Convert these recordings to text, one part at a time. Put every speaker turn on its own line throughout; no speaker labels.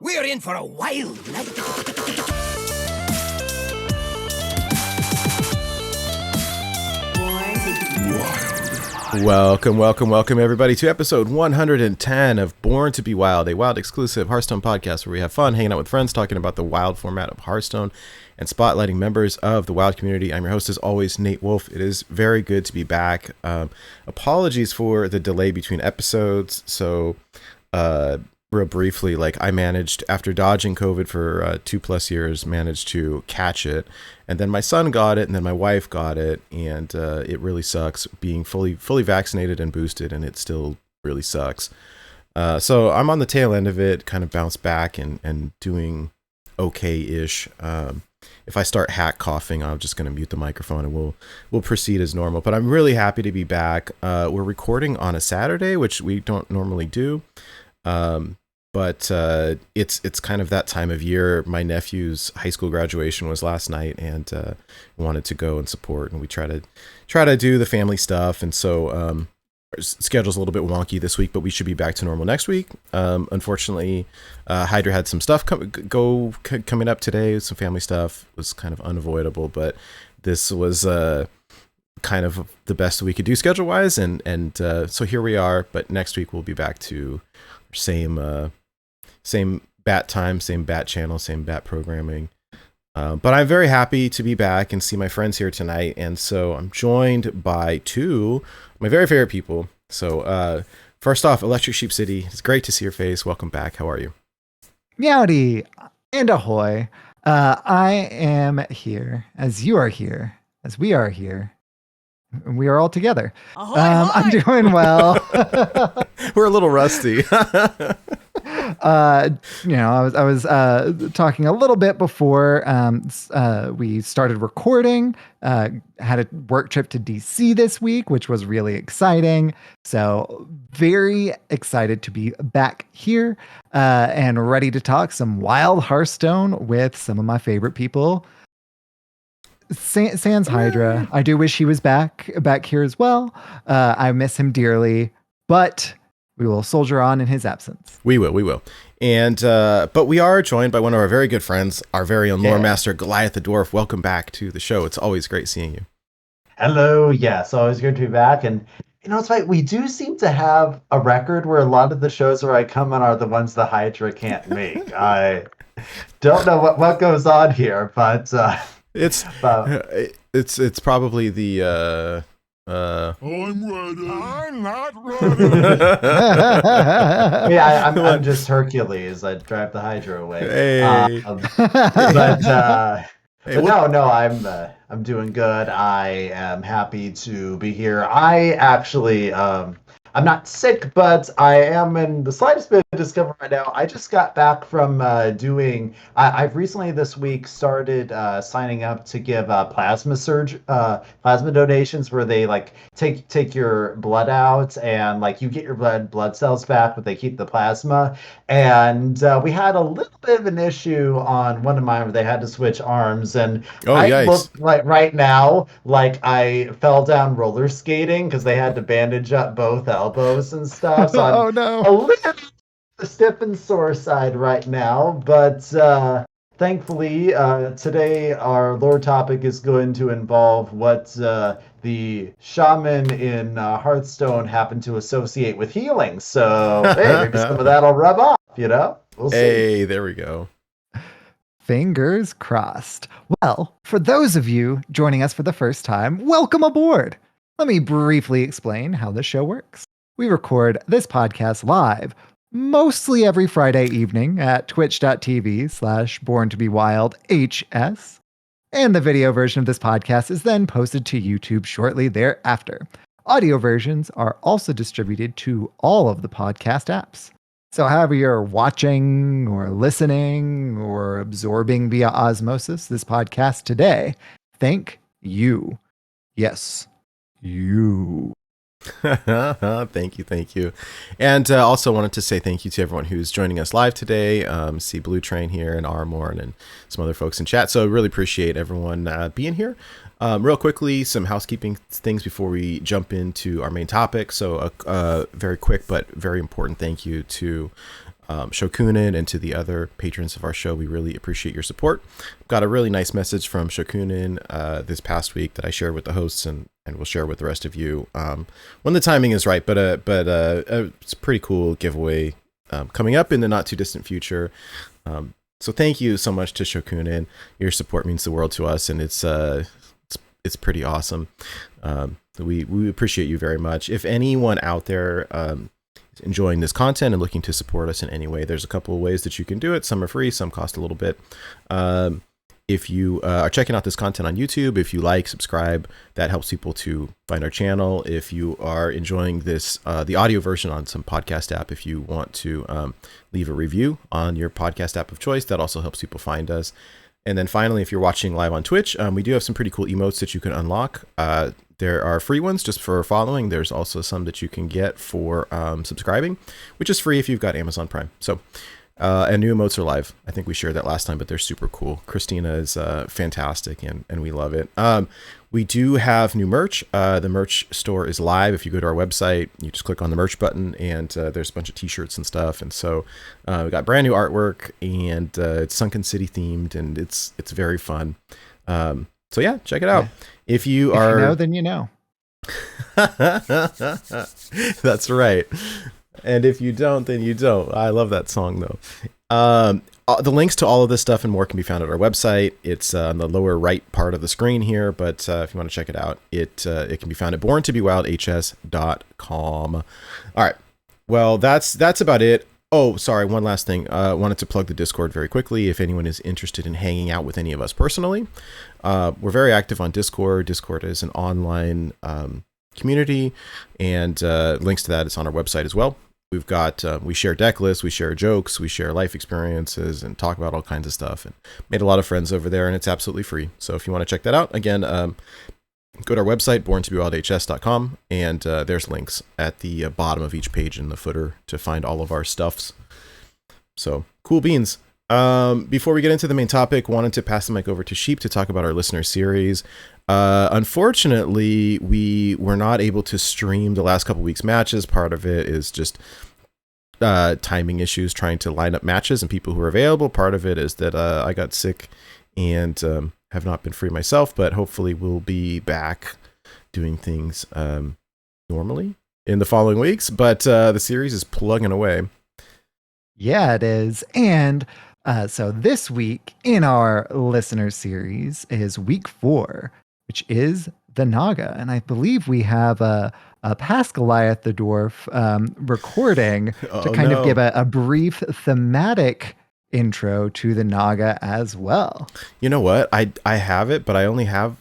We're in for a wild night.
Welcome, everybody, to episode 110 of Born to be Wild, a Wild exclusive Hearthstone podcast where we have fun hanging out with friends, talking about the Wild format of Hearthstone, and spotlighting members of the Wild community. I'm your host, as always, Nate Wolf. It is very good to be back. Apologies for the delay between episodes. So, real briefly, I managed, after dodging COVID for 2+ years, managed to catch it. And then my son got it, and then my wife got it, and it really sucks being fully vaccinated and boosted, and it still really sucks. So I'm on the tail end of it, kind of bounced back and doing okay-ish. If I start hack coughing, I'm just going to mute the microphone and we'll proceed as normal. But I'm really happy to be back. We're recording on a Saturday, which we don't normally do. But it's kind of that time of year. My nephew's high school graduation was last night, and wanted to go and support, and we try to do the family stuff. And so our schedule's a little bit wonky this week, but we should be back to normal next week. Unfortunately, Hydra had some stuff coming up today. Some family stuff was kind of unavoidable, but this was kind of the best we could do schedule wise, and so here we are. But next week we'll be back to same bat time, same bat channel, same bat programming. But I'm very happy to be back and see my friends here tonight. And so I'm joined by two of my very favorite people. So first off, Electric Sheep City, it's great to see your face. Welcome back. How are you?
Meowdy and ahoy. I am here as you are here, as we are here. We are all together.
Ahoy, ahoy!
I'm doing well.
We're a little rusty.
I was talking a little bit before we started recording. Had a work trip to DC this week, which was really exciting. So very excited to be back here and ready to talk some wild Hearthstone with some of my favorite people. Sans Hydra. I do wish he was back here as well. I miss him dearly, but we will soldier on in his absence.
We will. And but we are joined by one of our very good friends, our very own Loremaster Goliath the Dwarf. Welcome back to the show. It's always great seeing you.
Hello. Yes, always good to be back. And it's right. We do seem to have a record where a lot of the shows where I come on are the ones the Hydra can't make. I don't know what goes on here, but
it's probably the
I'm ready. I'm not ready.
yeah, I'm just Hercules. I drive the Hydra away.
Hey.
But I'm doing good. I am happy to be here. I actually I'm not sick, but I am in the slightest bit of discomfort right now. I just got back from I've recently this week started signing up to give plasma donations, where they take your blood out and you get your blood cells back, but they keep the plasma. And we had a little bit of an issue on one of mine where they had to switch arms, and I look like right now I fell down roller skating because they had to bandage up both elbows and stuff. So I'm a little stiff and sore side right now, but thankfully today our lore topic is going to involve what the shaman in Hearthstone happened to associate with healing. So hey, maybe some of that'll rub off, we'll see.
Hey, there we go.
Fingers crossed. Well, for those of you joining us for the first time, welcome aboard. Let me briefly explain how this show works. We record this podcast live mostly every Friday evening at twitch.tv/borntobewildhs. And the video version of this podcast is then posted to YouTube shortly thereafter. Audio versions are also distributed to all of the podcast apps. So however you're watching or listening or absorbing via osmosis this podcast today, thank you. Yes, you.
Thank you. And also wanted to say thank you to everyone who's joining us live today. See Blue Train here and Armorn and some other folks in chat. So really appreciate everyone being here. Real quickly, some housekeeping things before we jump into our main topic. So a very quick but very important thank you to Shokunin and to the other patrons of our show. We really appreciate your support. Got a really nice message from Shokunin this past week that I shared with the hosts and we'll share with the rest of you when the timing is right. But it's a pretty cool giveaway coming up in the not too distant future. So thank you so much to Shokunin. Your support means the world to us, and it's pretty awesome. We appreciate you very much. If anyone out there is enjoying this content and looking to support us in any way, there's a couple of ways that you can do it. Some are free, some cost a little bit. If you are checking out this content on YouTube, if you like, subscribe, that helps people to find our channel. If you are enjoying this, the audio version on some podcast app, if you want to leave a review on your podcast app of choice, that also helps people find us. And then finally, if you're watching live on Twitch, we do have some pretty cool emotes that you can unlock. There are free ones just for following. There's also some that you can get for subscribing, which is free if you've got Amazon Prime. So, and new emotes are live. I think we shared that last time, but they're super cool. Christina is fantastic, and we love it. We do have new merch. The merch store is live. If you go to our website, you just click on the merch button, and there's a bunch of t-shirts and stuff. And so we got brand new artwork, and it's Sunken City themed, and it's very fun. So yeah, check it out. Yeah. If you know,
then you know.
That's right. And if you don't, then you don't. I love that song, though. The links to all of this stuff and more can be found at our website. It's on the lower right part of the screen here, but if you want to check it out, it can be found at borntobewildhs.com. All right. Well, that's about it. Oh, sorry. One last thing. I wanted to plug the Discord very quickly. If anyone is interested in hanging out with any of us personally, we're very active on Discord. Discord is an online community, and links to that is on our website as well. We've got, we share deck lists, we share jokes, we share life experiences, and talk about all kinds of stuff, and made a lot of friends over there, and it's absolutely free. So if you want to check that out, again, go to our website, borntobewildhs.com, and there's links at the bottom of each page in the footer to find all of our stuffs. So, cool beans. Before we get into the main topic, wanted to pass the mic over to Sheep to talk about our listener series. Unfortunately, we were not able to stream the last couple weeks' matches. Part of it is just timing issues, trying to line up matches and people who are available. Part of it is that I got sick and have not been free myself, but hopefully we'll be back doing things normally in the following weeks. But the series is plugging away.
Yeah, it is. And so this week in our listener series is week 4, which is the Naga. And I believe we have a past Goliath the Dwarf recording to kind of give a brief thematic intro to the Naga as well.
You know what? I have it, but I only have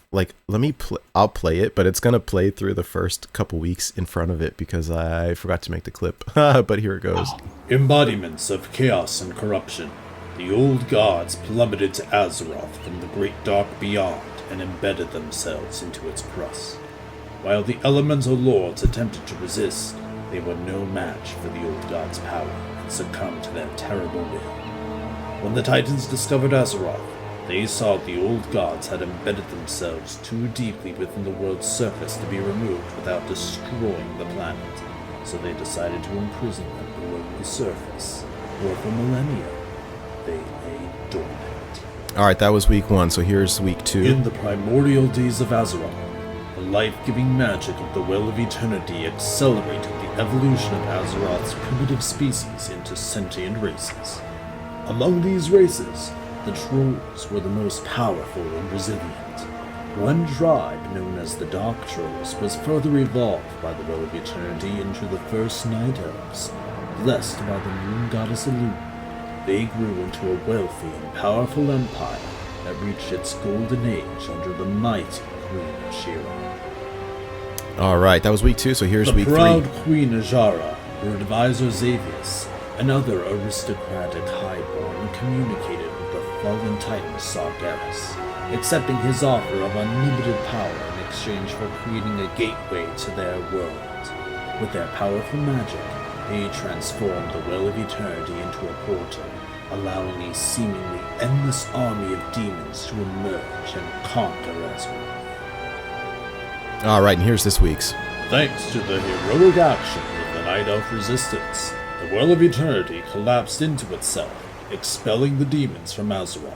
I'll play it, but it's going to play through the first couple weeks in front of it because I forgot to make the clip. But here it goes.
Embodiments of chaos and corruption, the old gods plummeted to Azeroth from the great dark beyond and embedded themselves into its crust. While the elemental lords attempted to resist, they were no match for the old gods' power and succumbed to their terrible will. When the Titans discovered Azeroth, they saw the old gods had embedded themselves too deeply within the world's surface to be removed without destroying the planet, so they decided to imprison them below the surface, where for millennia they lay dormant.
Alright, that was week 1, so here's week 2.
In the primordial days of Azeroth, the life-giving magic of the Well of Eternity accelerated the evolution of Azeroth's primitive species into sentient races. Among these races, the Trolls were the most powerful and resilient. One tribe, known as the Dark Trolls, was further evolved by the Well of Eternity into the first Night Elves. Blessed by the moon goddess Elune, they grew into a wealthy and powerful empire that reached its golden age under the mighty Queen Ashira.
Alright, that was week 2, so here's week 3.
The proud Queen Naz'jar, her advisor Xavius, another aristocratic highborn, communicated with the fallen titan Sargeras, accepting his offer of unlimited power in exchange for creating a gateway to their world. With their powerful magic, they transformed the Well of Eternity into a portal, allowing a seemingly endless army of demons to emerge and conquer Azeroth.
Alright, and here's this week's.
Thanks to the heroic action of the Night Elf Resistance, The Well of Eternity collapsed into itself, expelling the demons from Azeroth.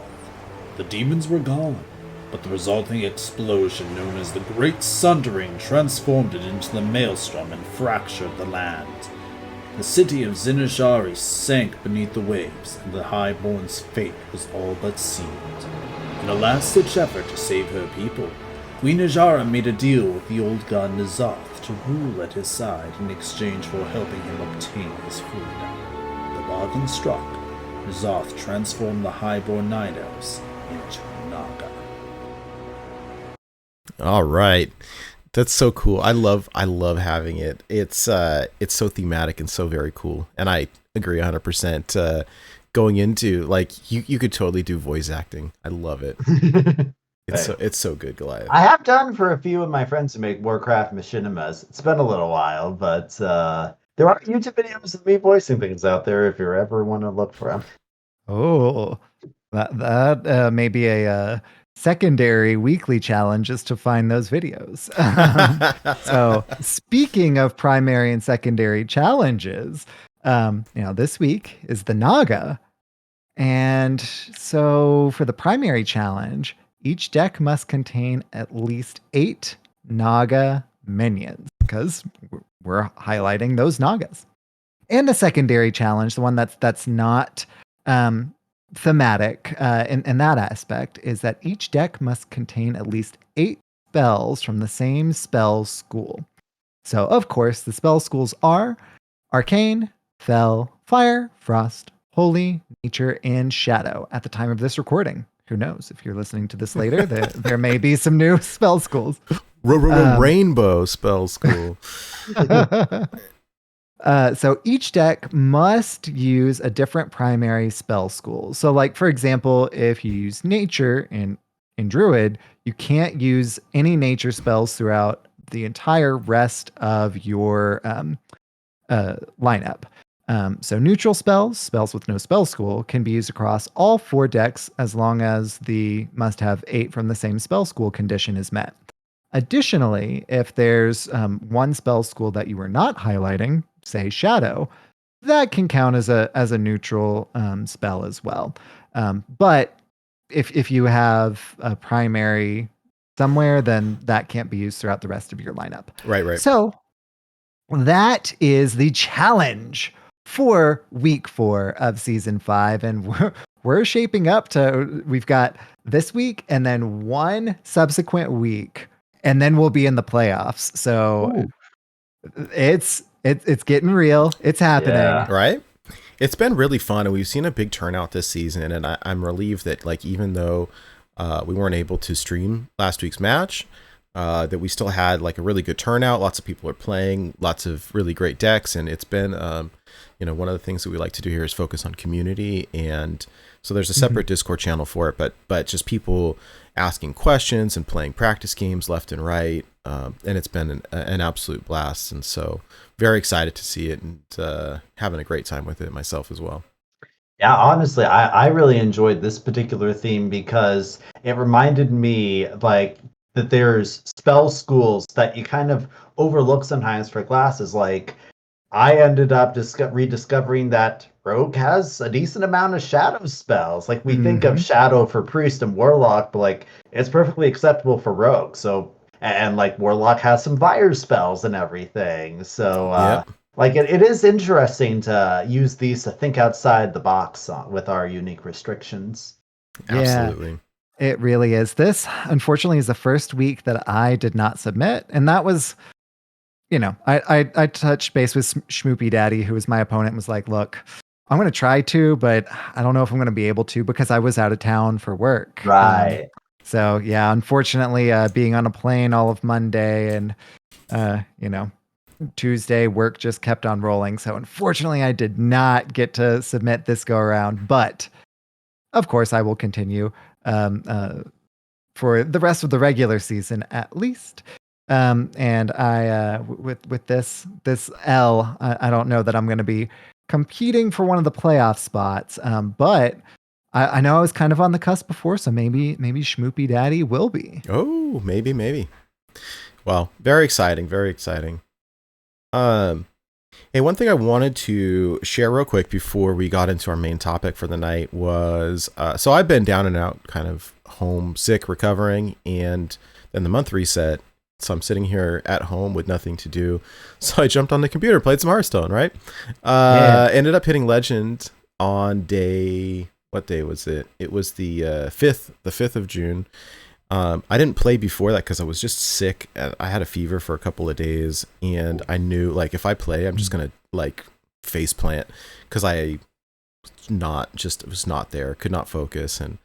The demons were gone, but the resulting explosion known as the Great Sundering transformed it into the Maelstrom and fractured the land. The city of Zinajari sank beneath the waves, and the Highborn's fate was all but sealed. In a last-ditch effort to save her people, Queen Naz'jar made a deal with the old god Naz'jar to rule at his side in exchange for helping him obtain his freedom. The bargain struck. Naz'jar transformed the Highborn Night Elves into Naga.
All right. That's so cool. I love having it. It's so thematic and so very cool. And I agree 100%. Going into, like, you could totally do voice acting. I love it. It's so good, Goliath.
I have done for a few of my friends who make Warcraft machinimas. It's been a little while, but there are YouTube videos of me voicing things out there if you ever want to look for them.
Oh, that may be a secondary weekly challenge is to find those videos. So speaking of primary and secondary challenges, this week is the Naga. And so for the primary challenge, each deck must contain at least 8 Naga minions because we're highlighting those Nagas. And the secondary challenge, the one that's not thematic in that aspect, is that each deck must contain at least 8 spells from the same spell school. So, of course, the spell schools are Arcane, Fel, Fire, Frost, Holy, Nature, and Shadow at the time of this recording. Who knows? If you're listening to this later, there may be some new spell schools.
Rainbow spell school.
So each deck must use a different primary spell school. So, like, for example, if you use Nature in Druid, you can't use any Nature spells throughout the entire rest of your lineup. So neutral spells with no spell school, can be used across all 4 decks as long as the must have 8 from the same spell school condition is met. Additionally, if there's one spell school that you were not highlighting, say Shadow, that can count as a neutral spell as well. But if you have a primary somewhere, then that can't be used throughout the rest of your lineup.
Right.
So that is the challenge for week 4 of season 5, and we're shaping up to, we've got this week and then one subsequent week, and then we'll be in the playoffs. So it's getting real. It's happening.
Yeah.
Right? It's been really fun, and we've seen a big turnout this season, and I'm relieved that, like, even though we weren't able to stream last week's match, that we still had, like, a really good turnout. Lots of people are playing, lots of really great decks, and it's been one of the things that we like to do here is focus on community, and so there's a separate Discord channel for it, but just people asking questions and playing practice games left and right, and it's been an absolute blast, and so very excited to see it, and having a great time with it myself as well.
Yeah, honestly, I really enjoyed this particular theme because it reminded me, like, that there's spell schools that you kind of overlook sometimes for classes. Like, I ended up rediscovering that Rogue has a decent amount of shadow spells. Like, we think of shadow for priest and warlock, but, like, it's perfectly acceptable for rogue. So, and like, warlock has some fire spells and everything. So, like, it is interesting to use these to think outside the box with our unique restrictions.
Absolutely.
It really is. This, unfortunately, is the first week that I did not submit. And that was, I touched base with Schmoopy Daddy, who was my opponent, and was like, look, I'm going to try to, but I don't know if I'm going to be able to because I was out of town for work.
Right.
So, yeah, unfortunately, being on a plane all of Monday and, Tuesday, work just kept on rolling. So, unfortunately, I did not get to submit this go around. But, of course, I will continue for the rest of the regular season at least. And I, with this L, I don't know that I'm going to be competing for one of the playoff spots. But I know I was kind of on the cusp before, so maybe Schmoopy Daddy will be.
Oh, maybe. Well, very exciting, very exciting. Hey, one thing I wanted to share real quick before we got into our main topic for the night was, so I've been down and out, kind of homesick, recovering, and then the month reset. So I'm sitting here at home with nothing to do. So I jumped on the computer, played some Hearthstone, right? Ended up hitting Legend on what day was it? It was the 5th of June. I didn't play before that because I was just sick. I had a fever for a couple of days, and I knew like if I play, I'm just gonna like face plant because I was not there, could not focus, and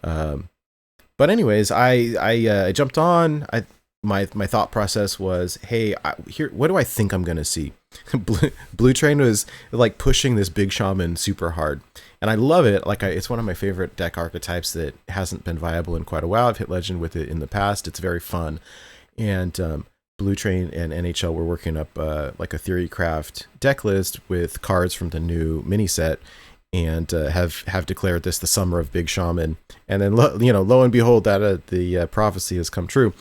but anyways, I jumped on. My thought process was, hey, here, what do I think I'm gonna see? Blue Train was like pushing this big shaman super hard, and I love it. Like, it's one of my favorite deck archetypes that hasn't been viable in quite a while. I've hit Legend with it in the past. It's very fun, and Blue Train and NHL were working up like a Theorycraft deck list with cards from the new mini set, and have declared this the summer of Big Shaman. And then lo and behold, that the prophecy has come true.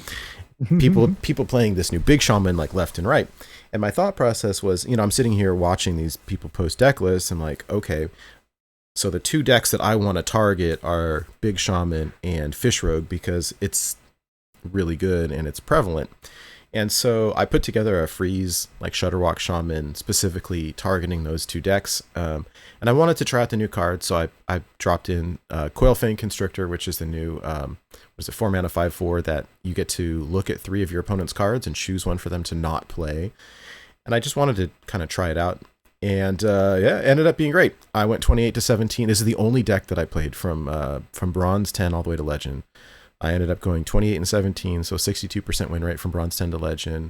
People playing this new Big Shaman like left and right. And my thought process was, I'm sitting here watching these people post deck lists and like, okay, so the two decks that I want to target are Big Shaman and Fish Rogue because it's really good and it's prevalent. And so I put together a freeze like Shutterwalk Shaman specifically targeting those two decks. And I wanted to try out the new cards, so I dropped in Coilfang Constrictor, which is the new 4-mana 5/4 that you get to look at 3 of your opponent's cards and choose one for them to not play. And I just wanted to kind of try it out. And ended up being great. I went 28-17. This is the only deck that I played from Bronze 10 all the way to Legend. I ended up going 28-17, so 62% win rate from Bronze 10 to Legend.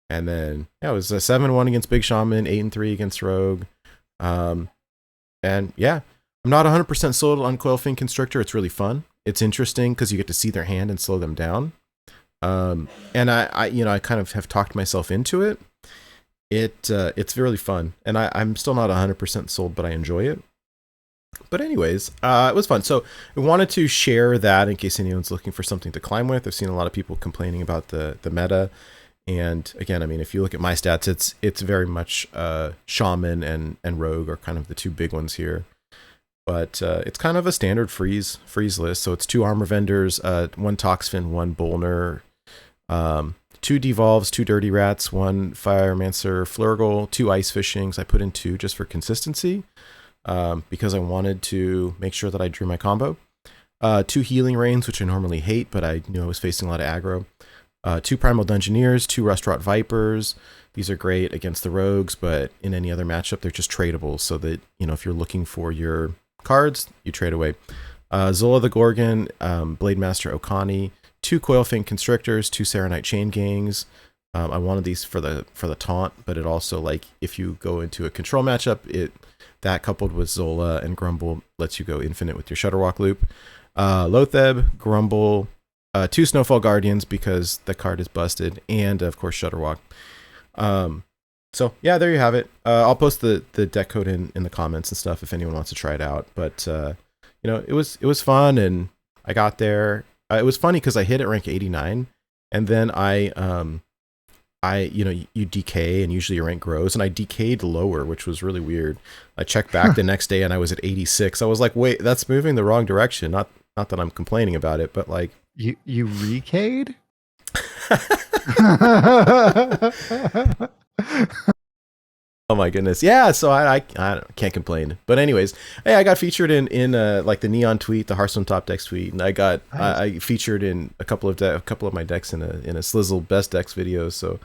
And then it was a 7-1 against Big Shaman, 8-3 against Rogue. And yeah, I'm not 100% sold on Coilfang Constrictor. It's really fun. It's interesting because you get to see their hand and slow them down. And I kind of have talked myself into it. It's really fun, and I'm still not 100% sold, but I enjoy it. But anyways, it was fun. So I wanted to share that in case anyone's looking for something to climb with. I've seen a lot of people complaining about the meta. And again, I mean, if you look at my stats, it's very much Shaman and Rogue are kind of the two big ones here. But it's kind of a standard freeze list. So it's 2 Armor Vendors, 1 Toxfin, 1 Bolner, 2 Devolves, 2 Dirty Rats, 1 Firemancer Flurgle, 2 Ice Fishings. I put in 2 just for consistency. Because I wanted to make sure that I drew my combo. 2 Healing Rains, which I normally hate, but I knew I was facing a lot of aggro. 2 Primal Dungeoneers, 2 Rustrot Vipers. These are great against the Rogues, but in any other matchup, they're just tradable. So that, if you're looking for your cards, you trade away. Zola the Gorgon, Blademaster Okani, 2 Coilfang Constrictors, 2 Serenite Chain Gangs. I wanted these for the taunt, but it also, like, if you go into a control matchup, that coupled with Zola and Grumble lets you go infinite with your Shutterwalk loop. Lotheb, Grumble, 2 Snowfall Guardians because the card is busted, and of course Shutterwalk. So yeah, there you have it. I'll post the deck code in the comments and stuff if anyone wants to try it out. But it was fun, and I got there. It was funny because I hit at rank 89, and then you decay and usually your rank grows, and I decayed lower, which was really weird. I checked back the next day and I was at 86. I was like, wait, that's moving the wrong direction. Not that I'm complaining about it, but like
you recade?
Oh my goodness. Yeah, so I can't complain. But anyways, hey, I got featured in like the Neon tweet, the Hearthstone Top Decks tweet, and I featured in a couple of my decks in a Slizzle Best Decks video, so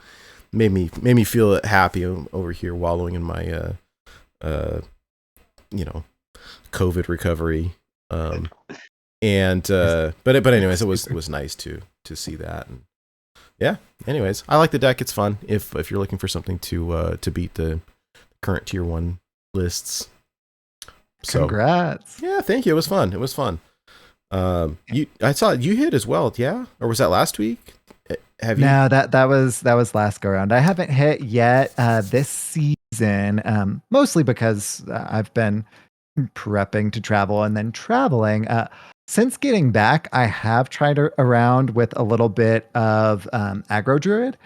made me feel happy over here wallowing in my COVID recovery. But anyways, it was nice to see that. And yeah, anyways, I like the deck. It's fun if you're looking for something to beat the current tier 1 lists. So,
congrats.
Yeah, thank you. It was fun. I saw you hit as well, yeah? Or was that last week? Have you?
No, that was last go round. I haven't hit yet this season, mostly because I've been prepping to travel and then traveling. Since getting back, I have tried around with a little bit of Aggro Druid.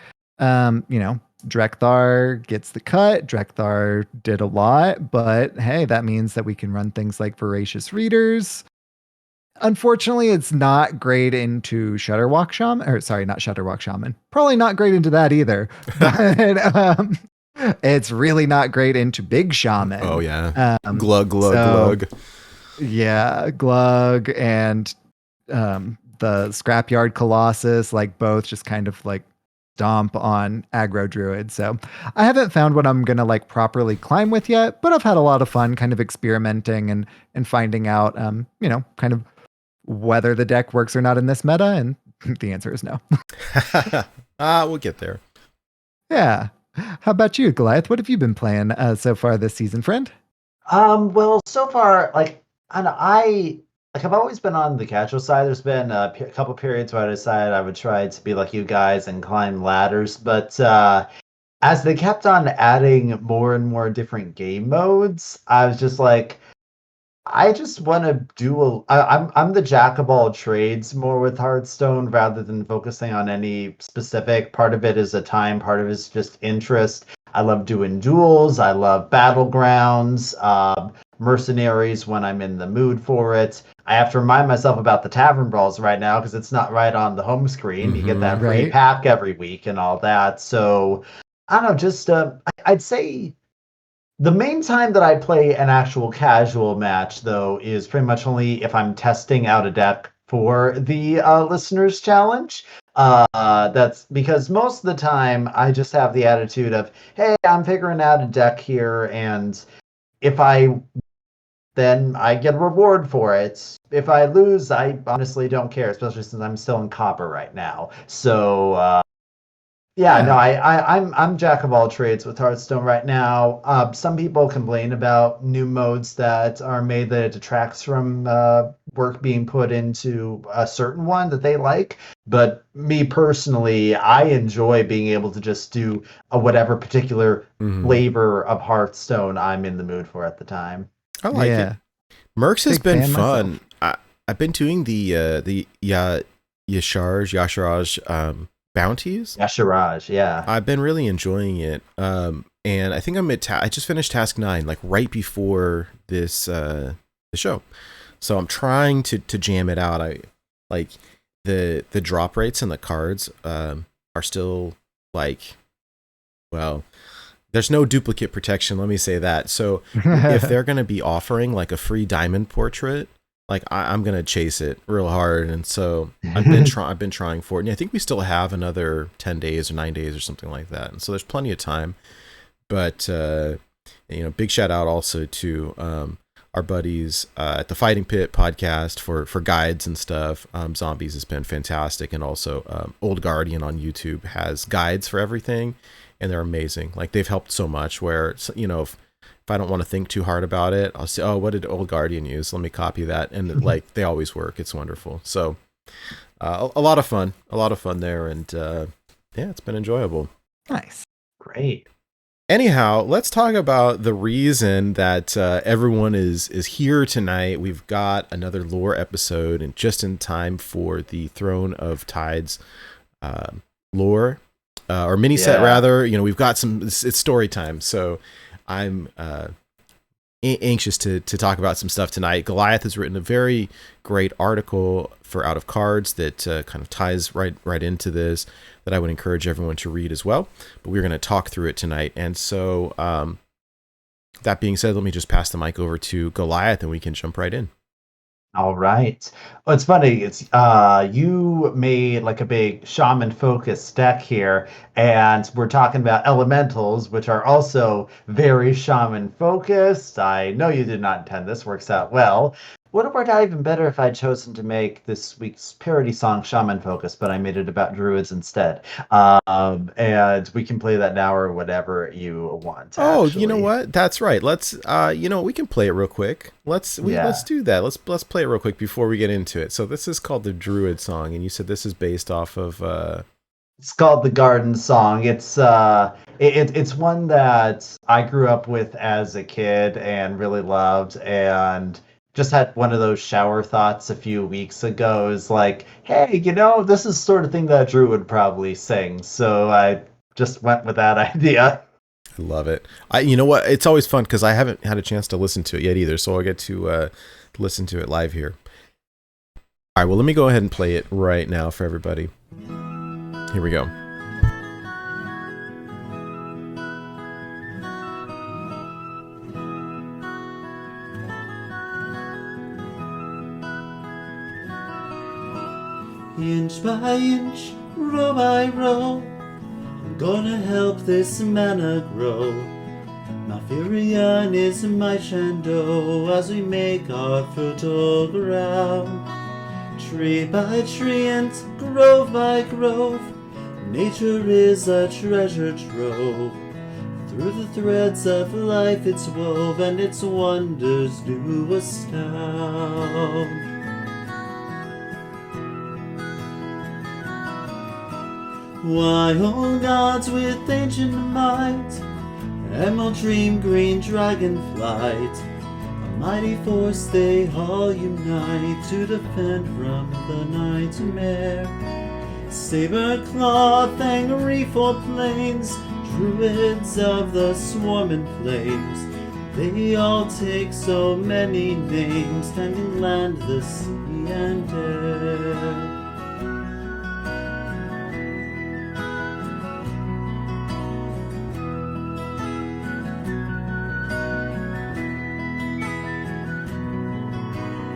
Drekthar gets the cut. Drekthar did a lot, but hey, that means that we can run things like Voracious Readers. Unfortunately, it's not great into Shutterwalk Shaman, or sorry, not Shutterwalk Shaman. Probably not great into that either. But it's really not great into Big Shaman.
Oh yeah, glug glug
so,
glug.
Yeah, Glug and the Scrapyard Colossus, like both just kind of like stomp on aggro druid. So I haven't found what I'm gonna like properly climb with yet, but I've had a lot of fun kind of experimenting and finding out kind of whether the deck works or not in this meta, and the answer is no.
We'll get there.
Yeah. How about you, Goliath? What have you been playing so far this season, friend?
Well, so far, I've always been on the casual side. There's been a couple periods where I decided I would try to be like you guys and climb ladders, but as they kept on adding more and more different game modes, I was just like, I just want to I'm the jack of all trades more with Hearthstone rather than focusing on any specific. Part of it is a time, part of it is just interest. I love doing duels. I love battlegrounds, mercenaries when I'm in the mood for it. I have to remind myself about the tavern brawls right now because it's not right on the home screen. You get that free
Right.
pack every week and all that. So I don't know. Just I'd say the main time that I play an actual casual match, though, is pretty much only if I'm testing out a deck for the listeners' challenge. That's because most of the time I just have the attitude of, hey, I'm figuring out a deck here, and if then I get a reward for it. If I lose, I honestly don't care, especially since I'm still in copper right now. So, yeah, no, I'm jack of all trades with Hearthstone right now. Some people complain about new modes that are made that it detracts from work being put into a certain one that they like. But me personally, I enjoy being able to just do whatever particular flavor of Hearthstone I'm in the mood for at the time.
I like it. Mercs has
Big
been
fan
fun. I've been doing the Yasharaj bounties.
Yasharaj, yeah.
I've been really enjoying it. And I think I'm at I just finished task 9 like right before this the show. So I'm trying to jam it out. I like the drop rates and the cards are still like, well, there's no duplicate protection, let me say that. So if they're going to be offering like a free diamond portrait, like I'm going to chase it real hard. And so I've been trying for it. And I think we still have another 10 days or 9 days or something like that. And so there's plenty of time. But, big shout out also to our buddies at the Fighting Pit podcast for guides and stuff. Zombies has been fantastic. And also Old Guardian on YouTube has guides for everything. And they're amazing. Like they've helped so much where, if I don't want to think too hard about it, I'll say, oh, what did Old Guardian use? Let me copy that. And like, they always work. It's wonderful. So a lot of fun there. And it's been enjoyable.
Nice.
Great.
Anyhow, let's talk about the reason that everyone is here tonight. We've got another lore episode and just in time for the Throne of Tides lore. Or mini set rather. We've got some. It's story time, so I'm anxious to talk about some stuff tonight. Goliath has written a very great article for Out of Cards that kind of ties right into this. That I would encourage everyone to read as well. But we're going to talk through it tonight, and so that being said, let me just pass the mic over to Goliath, and we can jump right in.
All right. Well, it's funny. It's you made like a big shaman focused deck here, and we're talking about elementals, which are also very shaman focused. I know you did not intend this. Works out well. Would have worked out even better if I'd chosen to make this week's parody song shaman focused, but I made it about druids instead. And we can play that now or whatever you want.
Oh,
actually.
you know what? That's right. Let's we can play it real quick. Let's do that. Let's play it real quick before we get into it. So this is called the Druid Song, and you said this is based off of
It's called the Garden Song. It's it's one that I grew up with as a kid and really loved, and just had one of those shower thoughts a few weeks ago. Is like, hey, this is the sort of thing that Drew would probably sing. So I just went with that idea.
I love it. You know what? It's always fun because I haven't had a chance to listen to it yet either, so I'll get to listen to it live here. All right, well, let me go ahead and play it right now for everybody. Here we go.
Inch by inch, row by row, I'm gonna help this mana grow. Malfurion is my Shando as we make our fertile ground. Tree by tree and grove by grove, nature is a treasure trove. Through the threads of life it's wove, and its wonders do astound. Why, oh gods with ancient might, emerald dream, green dragon flight, a mighty force they all unite to defend from the nightmare. Saber claw, fang, reef-or plains, druids of the swarming flames, they all take so many names, tending land, the sea, and air.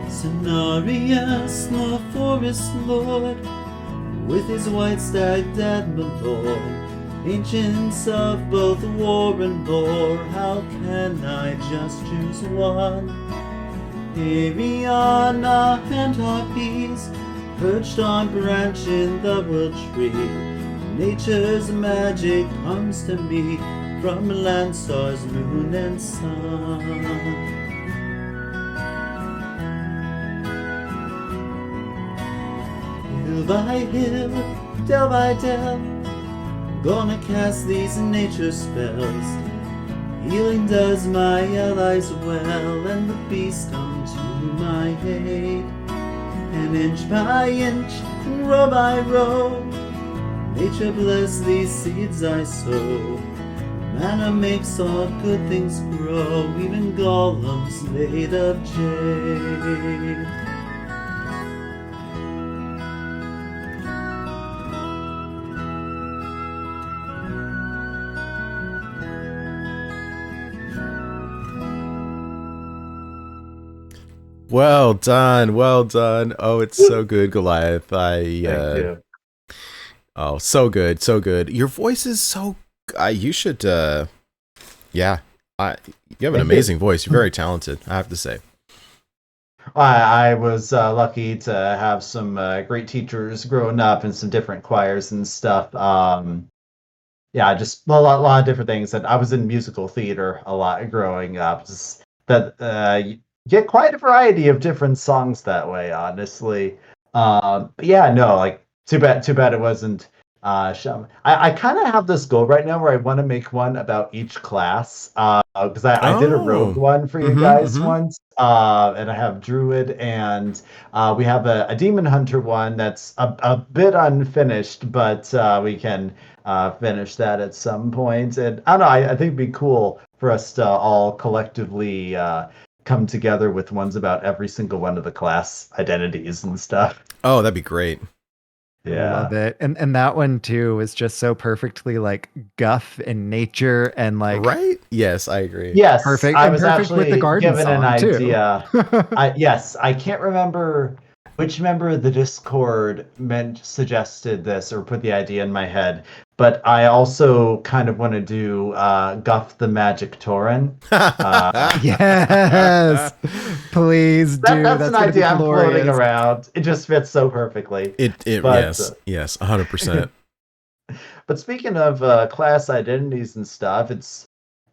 Cenarius, the forest lord, with his white stag dead malord, ancients of both war and lore, how can I just choose one? Ariana and Harpies, perched on branch in the world tree, nature's magic comes to me from land, stars, moon, and sun. Hill by hill, dell by dell, gonna cast these nature spells. Healing does my allies well, and the beasts come to my aid. And inch by inch, row by row, nature bless these seeds I sow. Mana makes all good things grow, even golems made of jade.
Well done, well done. Oh, it's so good, Goliath.
Thank you.
Oh, so good, so good. Your voice is so. You should. Yeah, you have an amazing voice. You're very talented, I have to say.
I was lucky to have some great teachers growing up in some different choirs and stuff. Yeah, just a lot of different things. And I was in musical theater a lot growing up. Just that you get quite a variety of different songs that way, honestly. But yeah, no, like too bad it wasn't shaman. I kind of have this goal right now where I want to make one about each class. Because I did a rogue one for you guys once. And I have druid, and we have a demon hunter one that's a bit unfinished, but we can finish that at some point. And I don't know, I think it'd be cool for us to all collectively come together with ones about every single one of the class identities and stuff.
Oh, that'd be great.
Yeah.
Love it. And that one too is just so perfectly like guff and nature and like
Right? Yes, I agree.
Yes,
Perfect-
I
and
was
perfect
actually
with the garden
given an
song, too.
idea. Yes, I can't remember which member of the Discord suggested this or put the idea in my head, but I also kind of want to do Guff the Magic Tauren.
yes, please do.
That's an
gonna be
idea I'm floating
glorious.
around. It just fits so perfectly. But,
Yes, 100%.
But speaking of class identities and stuff, it's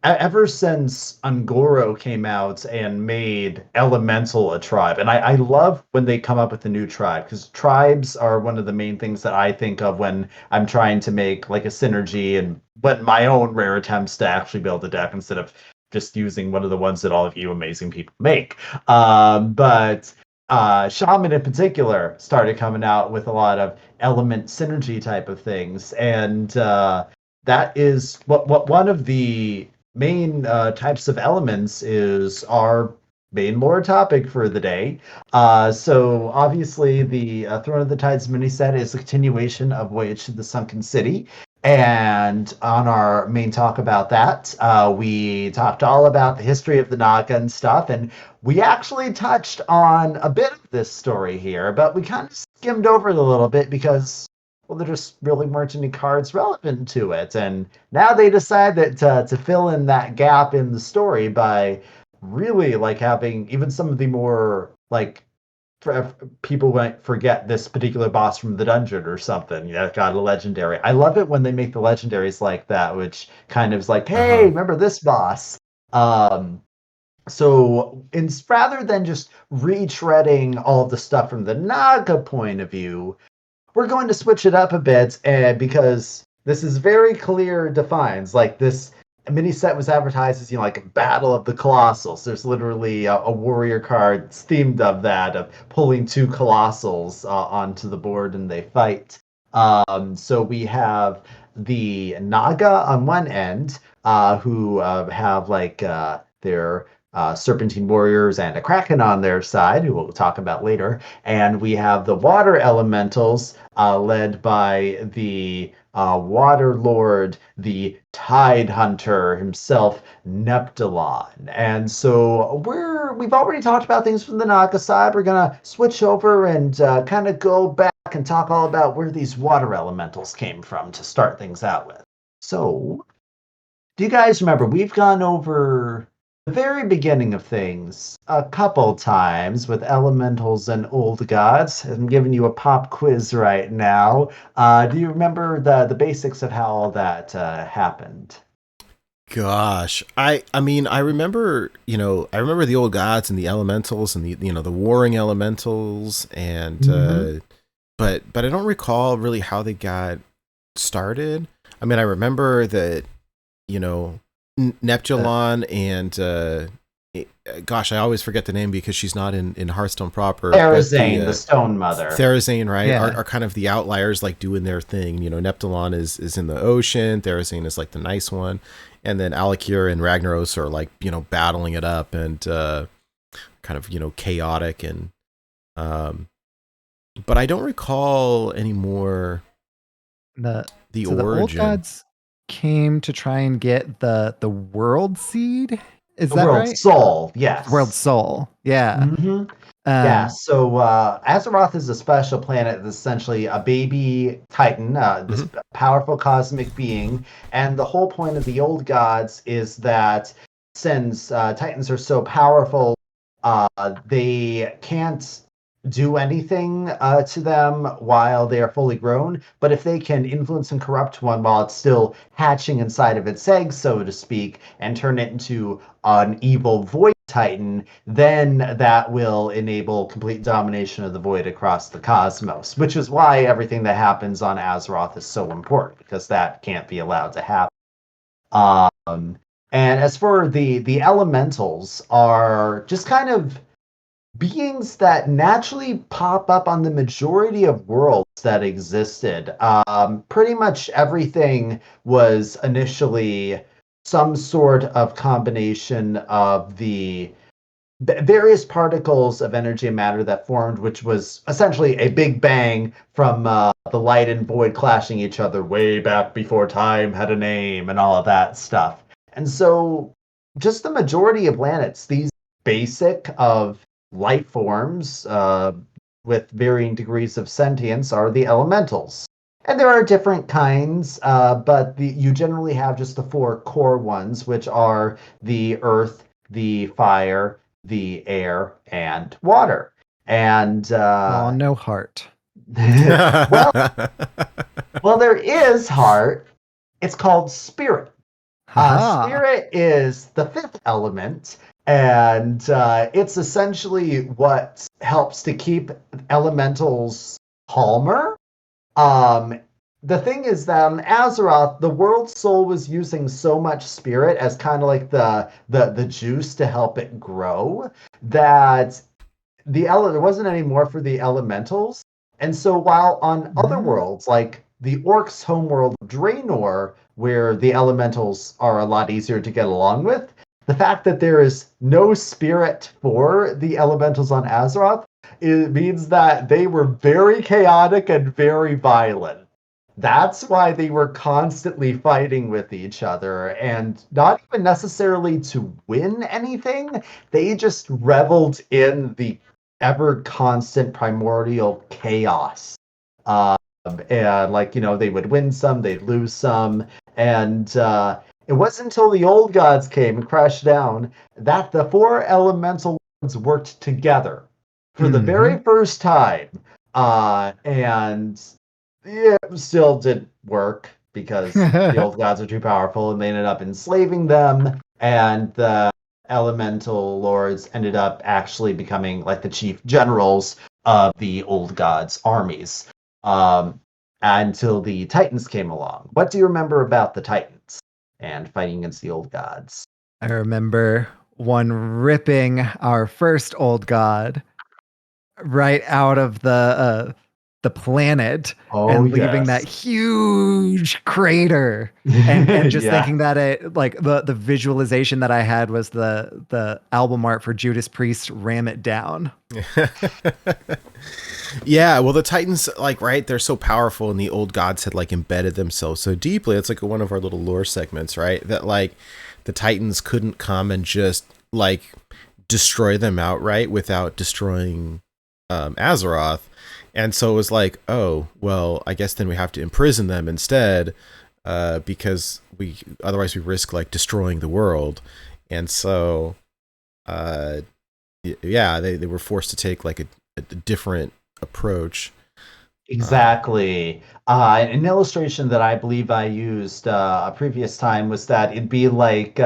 ever since Ungoro came out and made Elemental a tribe, and I love when they come up with a new tribe, because tribes are one of the main things that I think of when I'm trying to make like a synergy and but my own rare attempts to actually build a deck instead of just using one of the ones that all of you amazing people make. But Shaman in particular started coming out with a lot of element synergy type of things, and that is what one of the main types of elements is our main lore topic for the day. So obviously the Throne of the Tides mini set is a continuation of Voyage to the Sunken City. And on our main talk about that, we talked all about the history of the Naga and stuff, and we actually touched on a bit of this story here, but we kind of skimmed over it a little bit because, well, there just really weren't any cards relevant to it. And now they decide that to fill in that gap in the story by really like having even some of the more like people might forget this particular boss from the dungeon or something. Yeah, got a legendary. I love it when they make the legendaries like that, which kind of is like, hey, remember this boss? So rather than just retreading all of the stuff from the Naga point of view, we're going to switch it up a bit, because this is very clear defines. Like this mini set was advertised as, like a battle of the colossals. There's literally a warrior card themed of that, of pulling two colossals onto the board and they fight. So we have the Naga on one end, who have like their Serpentine Warriors and a Kraken on their side, who we'll talk about later. And we have the Water Elementals, led by the Water Lord, the Tide Hunter himself, Neptulon. And so we've already talked about things from the Naga side. We're gonna switch over and kind of go back and talk all about where these Water Elementals came from to start things out with. So, do you guys remember, we've gone over the very beginning of things a couple times with elementals and old gods. I'm giving you a pop quiz right now. Do you remember the basics of how all that happened?
Gosh, I mean, I remember the old gods and the elementals and the warring elementals and but I don't recall really how they got started. I mean, I remember that Neptulon and gosh, I always forget the name because she's not in Hearthstone proper.
Hallazeal, the Stone Mother.
Hallazeal, right?
Yeah.
Are kind of the outliers, like doing their thing. Neptulon is in the ocean. Hallazeal is like the nice one, and then Alakir and Ragnaros are like battling it up and kind of chaotic and but I don't recall anymore the origin.
The old gods came to try and get the world seed. Is that
World
right?
Soul, yes.
World Soul, yeah.
Yeah, so Azeroth is a special planet that's essentially a baby Titan, this powerful cosmic being. And the whole point of the old gods is that since Titans are so powerful, they can't do anything to them while they are fully grown. But if they can influence and corrupt one while it's still hatching inside of its egg, so to speak, and turn it into an evil void Titan, then that will enable complete domination of the void across the cosmos, which is why everything that happens on Azeroth is so important, because that can't be allowed to happen. And as for the elementals, are just kind of beings that naturally pop up on the majority of worlds that existed. Pretty much everything was initially some sort of combination of the various particles of energy and matter that formed, which was essentially a big bang from the light and void clashing each other way back before time had a name and all of that stuff. And so just the majority of planets, these basic of life forms with varying degrees of sentience, are the elementals. And there are different kinds, but you generally have just the four core ones, which are the earth, the fire, the air, and water. And
no heart.
well, there is heart. It's called spirit. Spirit is the fifth element. And it's essentially what helps to keep elementals calmer. The thing is that on Azeroth, the world soul was using so much spirit as kind of like the juice to help it grow, that there wasn't any more for the elementals. And so while on other worlds, like the orcs' homeworld of Draenor, where the elementals are a lot easier to get along with, the fact that there is no spirit for the elementals on Azeroth, it means that they were very chaotic and very violent. That's why they were constantly fighting with each other, and not even necessarily to win anything. They just reveled in the ever constant primordial chaos. And they would win some, they'd lose some, and it wasn't until the old gods came and crashed down that the four elemental lords worked together for the very first time. And it still didn't work because the old gods are too powerful, and they ended up enslaving them, and the elemental lords ended up actually becoming like the chief generals of the old gods' armies, until the Titans came along. What do you remember about the Titans and fighting against the old gods?
I remember one ripping our first old god right out of the planet and leaving that huge crater, and just thinking that it, like, the visualization that I had was the album art for Judas Priest Ram It Down.
Yeah, well, the Titans, like, right, they're so powerful, and the old gods had, like, embedded themselves so deeply. It's like one of our little lore segments, right? That, like, the Titans couldn't come and just, like, destroy them outright without destroying Azeroth. And so it was like, oh, well, I guess then we have to imprison them instead, because otherwise we risk, like, destroying the world. And so, yeah, they were forced to take, like, a different approach.
Exactly. An illustration that I believe I used a previous time was that it'd be like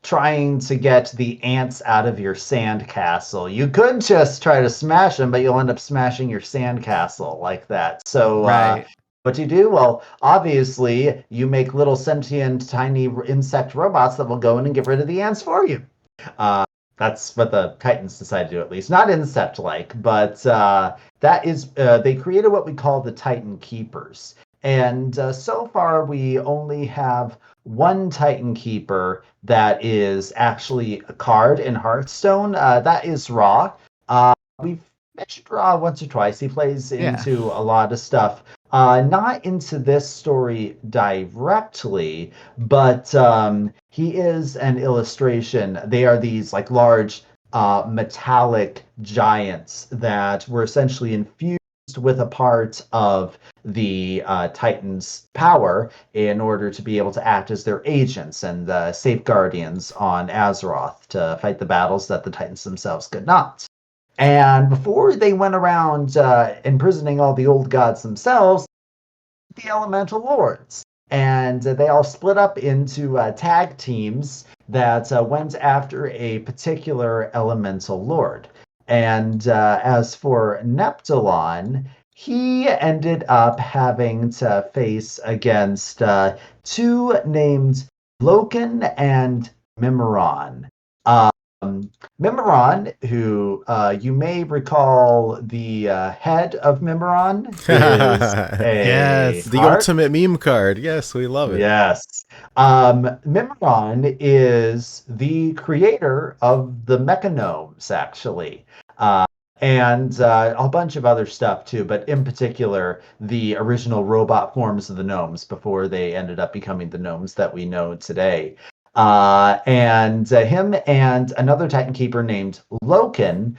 trying to get the ants out of your sandcastle. You could just try to smash them, but you'll end up smashing your sandcastle like that. So
Right.
what do you do? Well, obviously, you make little sentient tiny insect robots that will go in and get rid of the ants for you. That's what the Titans decided to do, at least. Not insect-like, but that is, they created what we call the Titan Keepers. And so far, we only have one Titan Keeper that is actually a card in Hearthstone. That is Ra. We've mentioned Ra once or twice. He plays into a lot of stuff. Not into this story directly, but he is an illustration. They are these, like, large metallic giants that were essentially infused with a part of the Titans' power in order to be able to act as their agents and the safeguardians on Azeroth to fight the battles that the Titans themselves could not. And before they went around imprisoning all the old gods themselves, the elemental lords. And they all split up into tag teams that went after a particular elemental lord. And as for Neptulon, he ended up having to face against two named Loken and Mimiron. Mimiron, who you may recall the head of Mimiron, is
Yes,
the ultimate meme card. Yes, we love it.
Yes. Mimiron is the creator of the Mechanomes, actually. And a bunch of other stuff too, but in particular, the original robot forms of the gnomes before they ended up becoming the gnomes that we know today. And him and another Titan Keeper named Loken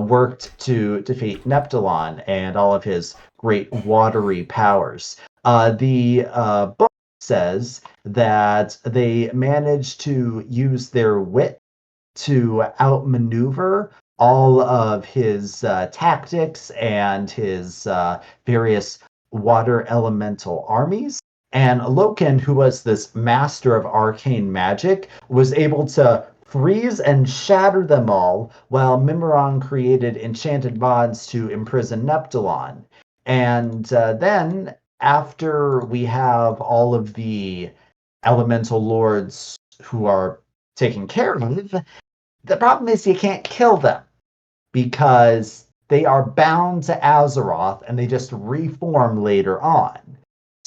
worked to defeat Neptulon and all of his great watery powers. The book says that they managed to use their wit to outmaneuver all of his tactics and his various water elemental armies. And Loken, who was this master of arcane magic, was able to freeze and shatter them all, while Mimiron created enchanted bonds to imprison Neptulon. And then, after we have all of the elemental lords who are taken care of, the problem is you can't kill them, because they are bound to Azeroth and they just reform later on.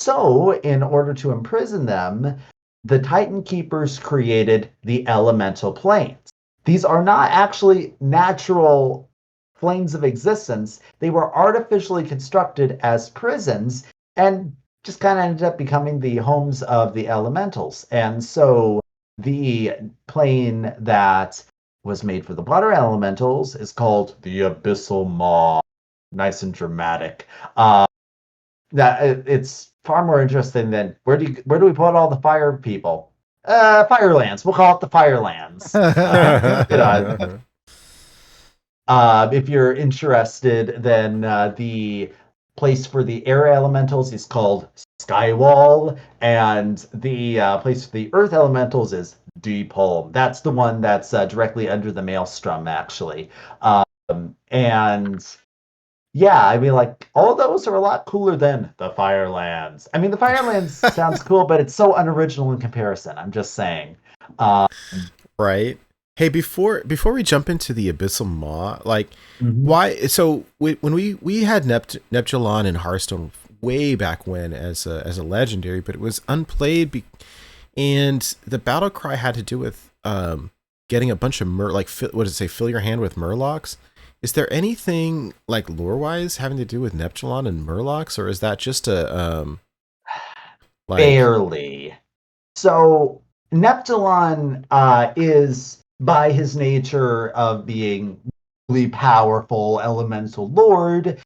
So, in order to imprison them, the Titan Keepers created the elemental planes. These are not actually natural planes of existence. They were artificially constructed as prisons and just kind of ended up becoming the homes of the elementals. And so the plane that was made for the water elementals is called the Abyssal Maw. Nice and dramatic. It's far more interesting than where do we put all the fire people? Firelands. We'll call it the Firelands. If you're interested, then the place for the air elementals is called Skywall, and the place for the earth elementals is Deep Home. That's the one that's directly under the Maelstrom, actually. And yeah, I mean, like, all those are a lot cooler than the Firelands. I mean, the Firelands sounds cool, but it's so unoriginal in comparison. I'm just saying.
Right. Hey, before we jump into the Abyssal Maw, like, why? So when we had Neptulon in Hearthstone way back when as a legendary, but it was unplayed, and the battle cry had to do with getting a bunch of what does it say? Fill your hand with Murlocs. Is there anything like lore-wise having to do with Neptulon and Murlocs, or is that just a
barely? So Neptulon is, by his nature of being really powerful elemental lord,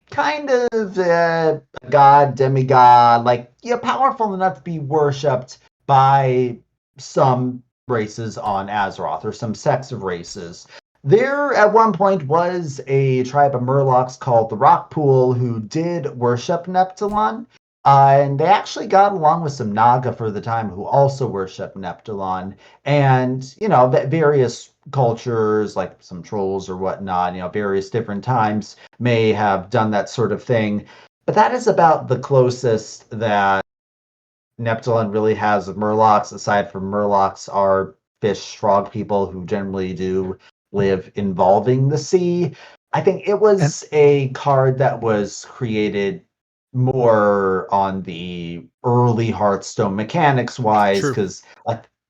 kind of a god, demigod, like, powerful enough to be worshipped by some races on Azeroth, or some sects of races. There, at one point, was a tribe of Murlocs called the Rockpool who did worship Neptulon, and they actually got along with some Naga for the time who also worship Neptulon. And, various cultures, like some trolls or whatnot, various different times may have done that sort of thing. But that is about the closest that Neptulon really has with Murlocs. Aside from Murlocs are fish, frog people who generally do live involving the sea. I think it was a card that was created more on the early Hearthstone mechanics wise, because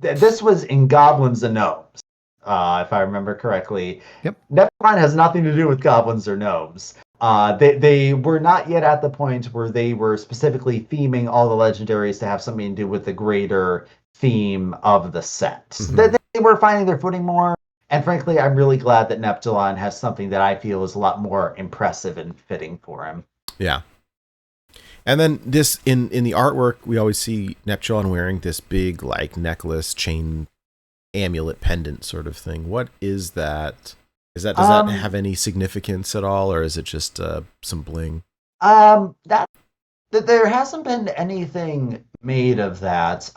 this was in Goblins and Gnomes, if I remember correctly.
Yep.
Neptulon has nothing to do with Goblins or Gnomes. They were not yet at the point where they were specifically theming all the legendaries to have something to do with the greater theme of the set. They were finding their footing more. And frankly, I'm really glad that Neptulon has something that I feel is a lot more impressive and fitting for him.
Yeah. And then this in the artwork, we always see Neptulon wearing this big like necklace, chain, amulet, pendant sort of thing. What is that? Does that have any significance at all, or is it just some bling?
That there hasn't been anything made of that.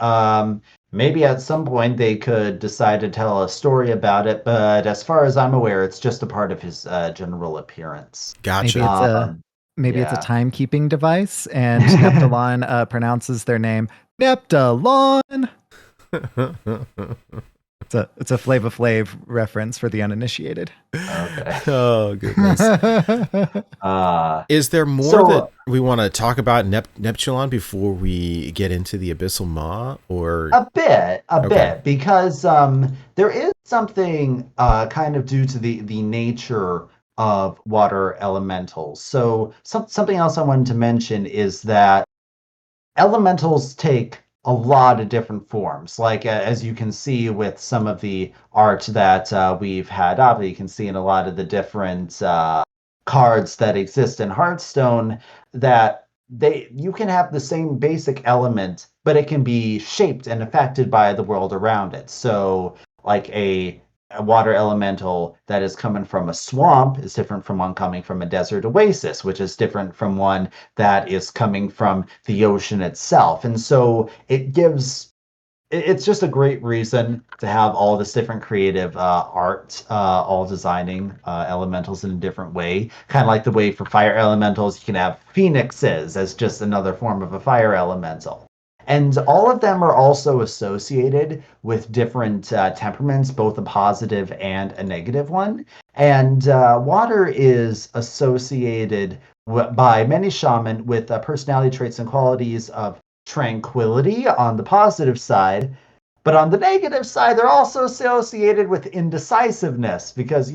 Maybe at some point they could decide to tell a story about it, but as far as I'm aware, it's just a part of his general appearance.
Gotcha.
Maybe it's a timekeeping device, and Neptulon pronounces their name Neptulon. It's a Flava Flav reference for the uninitiated.
Okay.
Oh goodness. Is there more that we want to talk about Neptulon before we get into the Abyssal Maw, or
a bit, because there is something kind of due to the nature of water elementals. So something else I wanted to mention is that elementals take a lot of different forms. Like as you can see with some of the art that we've had up, you can see in a lot of the different cards that exist in Hearthstone that you can have the same basic element, but it can be shaped and affected by the world around it. So like a water elemental that is coming from a swamp is different from one coming from a desert oasis, which is different from one that is coming from the ocean itself. And so it's just a great reason to have all this different creative art, all designing elementals in a different way. Kind of like the way for fire elementals, you can have phoenixes as just another form of a fire elemental. And all of them are also associated with different temperaments, both a positive and a negative one. And water is associated by many shaman with personality traits and qualities of tranquility on the positive side. But on the negative side, they're also associated with indecisiveness because,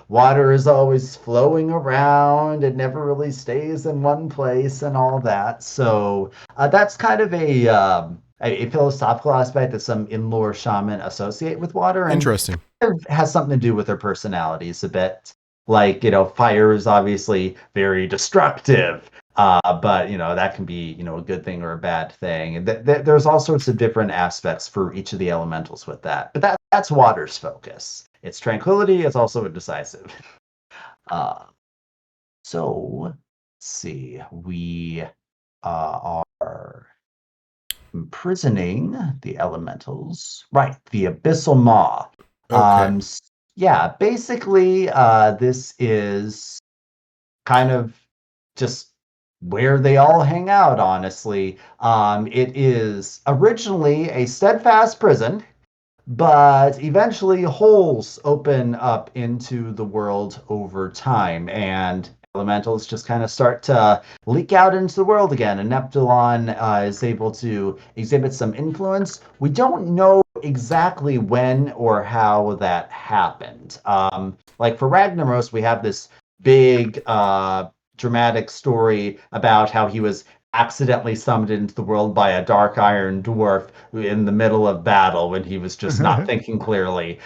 water is always flowing around. It never really stays in one place and all that. So that's kind of a philosophical aspect that some in-lore shaman associate with water. And
Interesting.
it has something to do with their personalities a bit. Like, fire is obviously very destructive. But that can be a good thing or a bad thing. And there's all sorts of different aspects for each of the elementals with that. But that's water's focus. It's tranquility. It's also indecisive. So let's see. We are imprisoning the elementals. Right, the Abyssal Maw.
Okay.
Yeah, basically, this is kind of just where they all hang out, honestly. It is originally a steadfast prison, but eventually holes open up into the world over time, and elementals just kind of start to leak out into the world again, and Neptulon is able to exhibit some influence. We don't know exactly when or how that happened. Like for Ragnaros, we have this big dramatic story about how he was accidentally summoned into the world by a dark iron dwarf in the middle of battle when he was just not thinking clearly.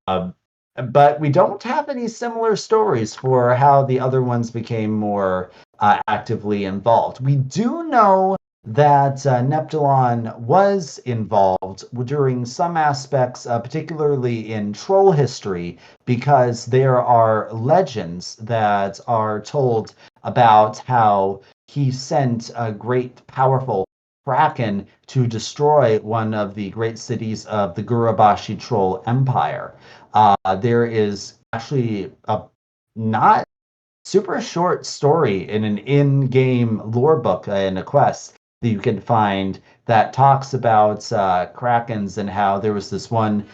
But we don't have any similar stories for how the other ones became more actively involved. We do know that Neptulon was involved during some aspects, particularly in troll history, because there are legends that are told about how he sent a great, powerful kraken to destroy one of the great cities of the Gurubashi troll empire. There is actually a not super short story in an in-game lore book in a quest that you can find that talks about krakens and how there was this one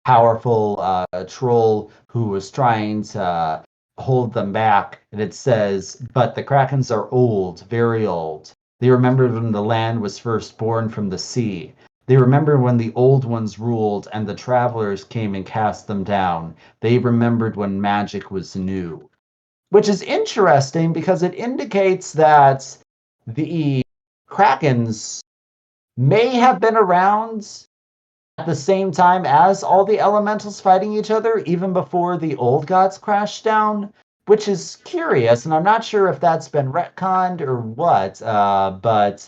powerful troll who was trying to hold them back. And it says, but the krakens are old, very old. They remembered when the land was first born from the sea. They remember when the old ones ruled and the travelers came and cast them down. They remembered when magic was new. Which is interesting because it indicates that the Krakens may have been around at the same time as all the elementals fighting each other, even before the old gods crashed down, which is curious, and I'm not sure if that's been retconned or what, but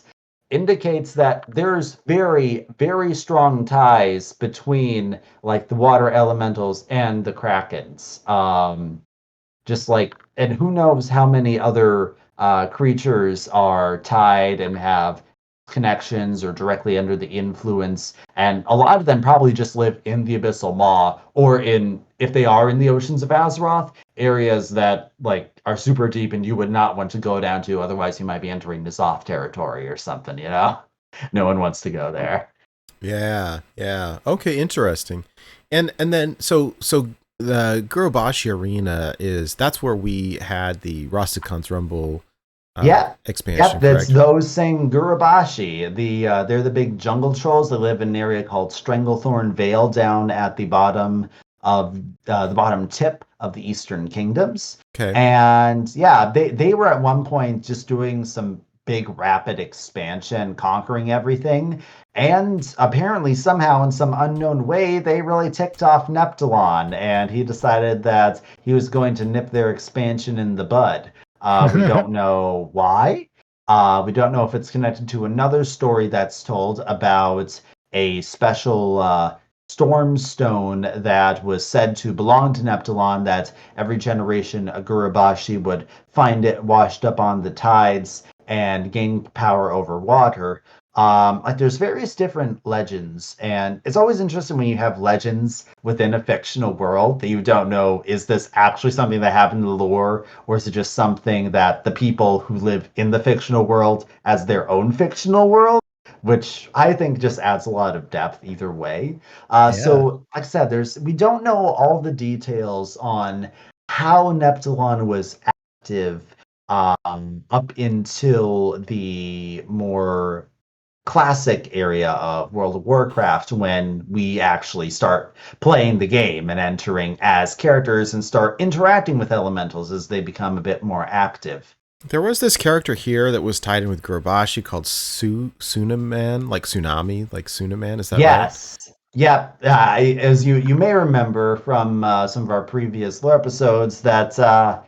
indicates that there's very, very strong ties between like the water elementals and the Krakens. Just like, and who knows how many other creatures are tied and have connections or directly under the influence, and a lot of them probably just live in the Abyssal Maw, or in, if they are in the oceans of Azeroth, areas that like are super deep and you would not want to go down to, otherwise you might be entering N'Zoth territory or something, no one wants to go there.
Yeah. Okay, interesting. And then so the Gurubashi arena that's where we had the Rostikon's Rumble expansion.
Yep, that's
correct?
those same Gurubashi. They're the big jungle trolls. They live in an area called Stranglethorn Vale down at the bottom of the bottom tip of the Eastern Kingdoms.
Okay.
And yeah, they were at one point just doing some big rapid expansion, conquering everything. And apparently, somehow, in some unknown way, they really ticked off Neptulon, and he decided that he was going to nip their expansion in the bud. We don't know why. We don't know if it's connected to another story that's told about a special storm stone that was said to belong to Neptulon, that every generation a Gurubashi would find it washed up on the tides and gain power over water. Like there's various different legends, and it's always interesting when you have legends within a fictional world that you don't know, is this actually something that happened in the lore, or is it just something that the people who live in the fictional world as their own fictional world, which I think just adds a lot of depth either way. So like I said, we don't know all the details on how Neptulon was active up until the more classic area of World of Warcraft, when we actually start playing the game and entering as characters and start interacting with elementals as they become a bit more active.
There was this character here that was tied in with Gurubashi called Tsunaman, like tsunami, like Tsunaman. Is that right?
Yes. Yep. As you may remember from some of our previous lore episodes, that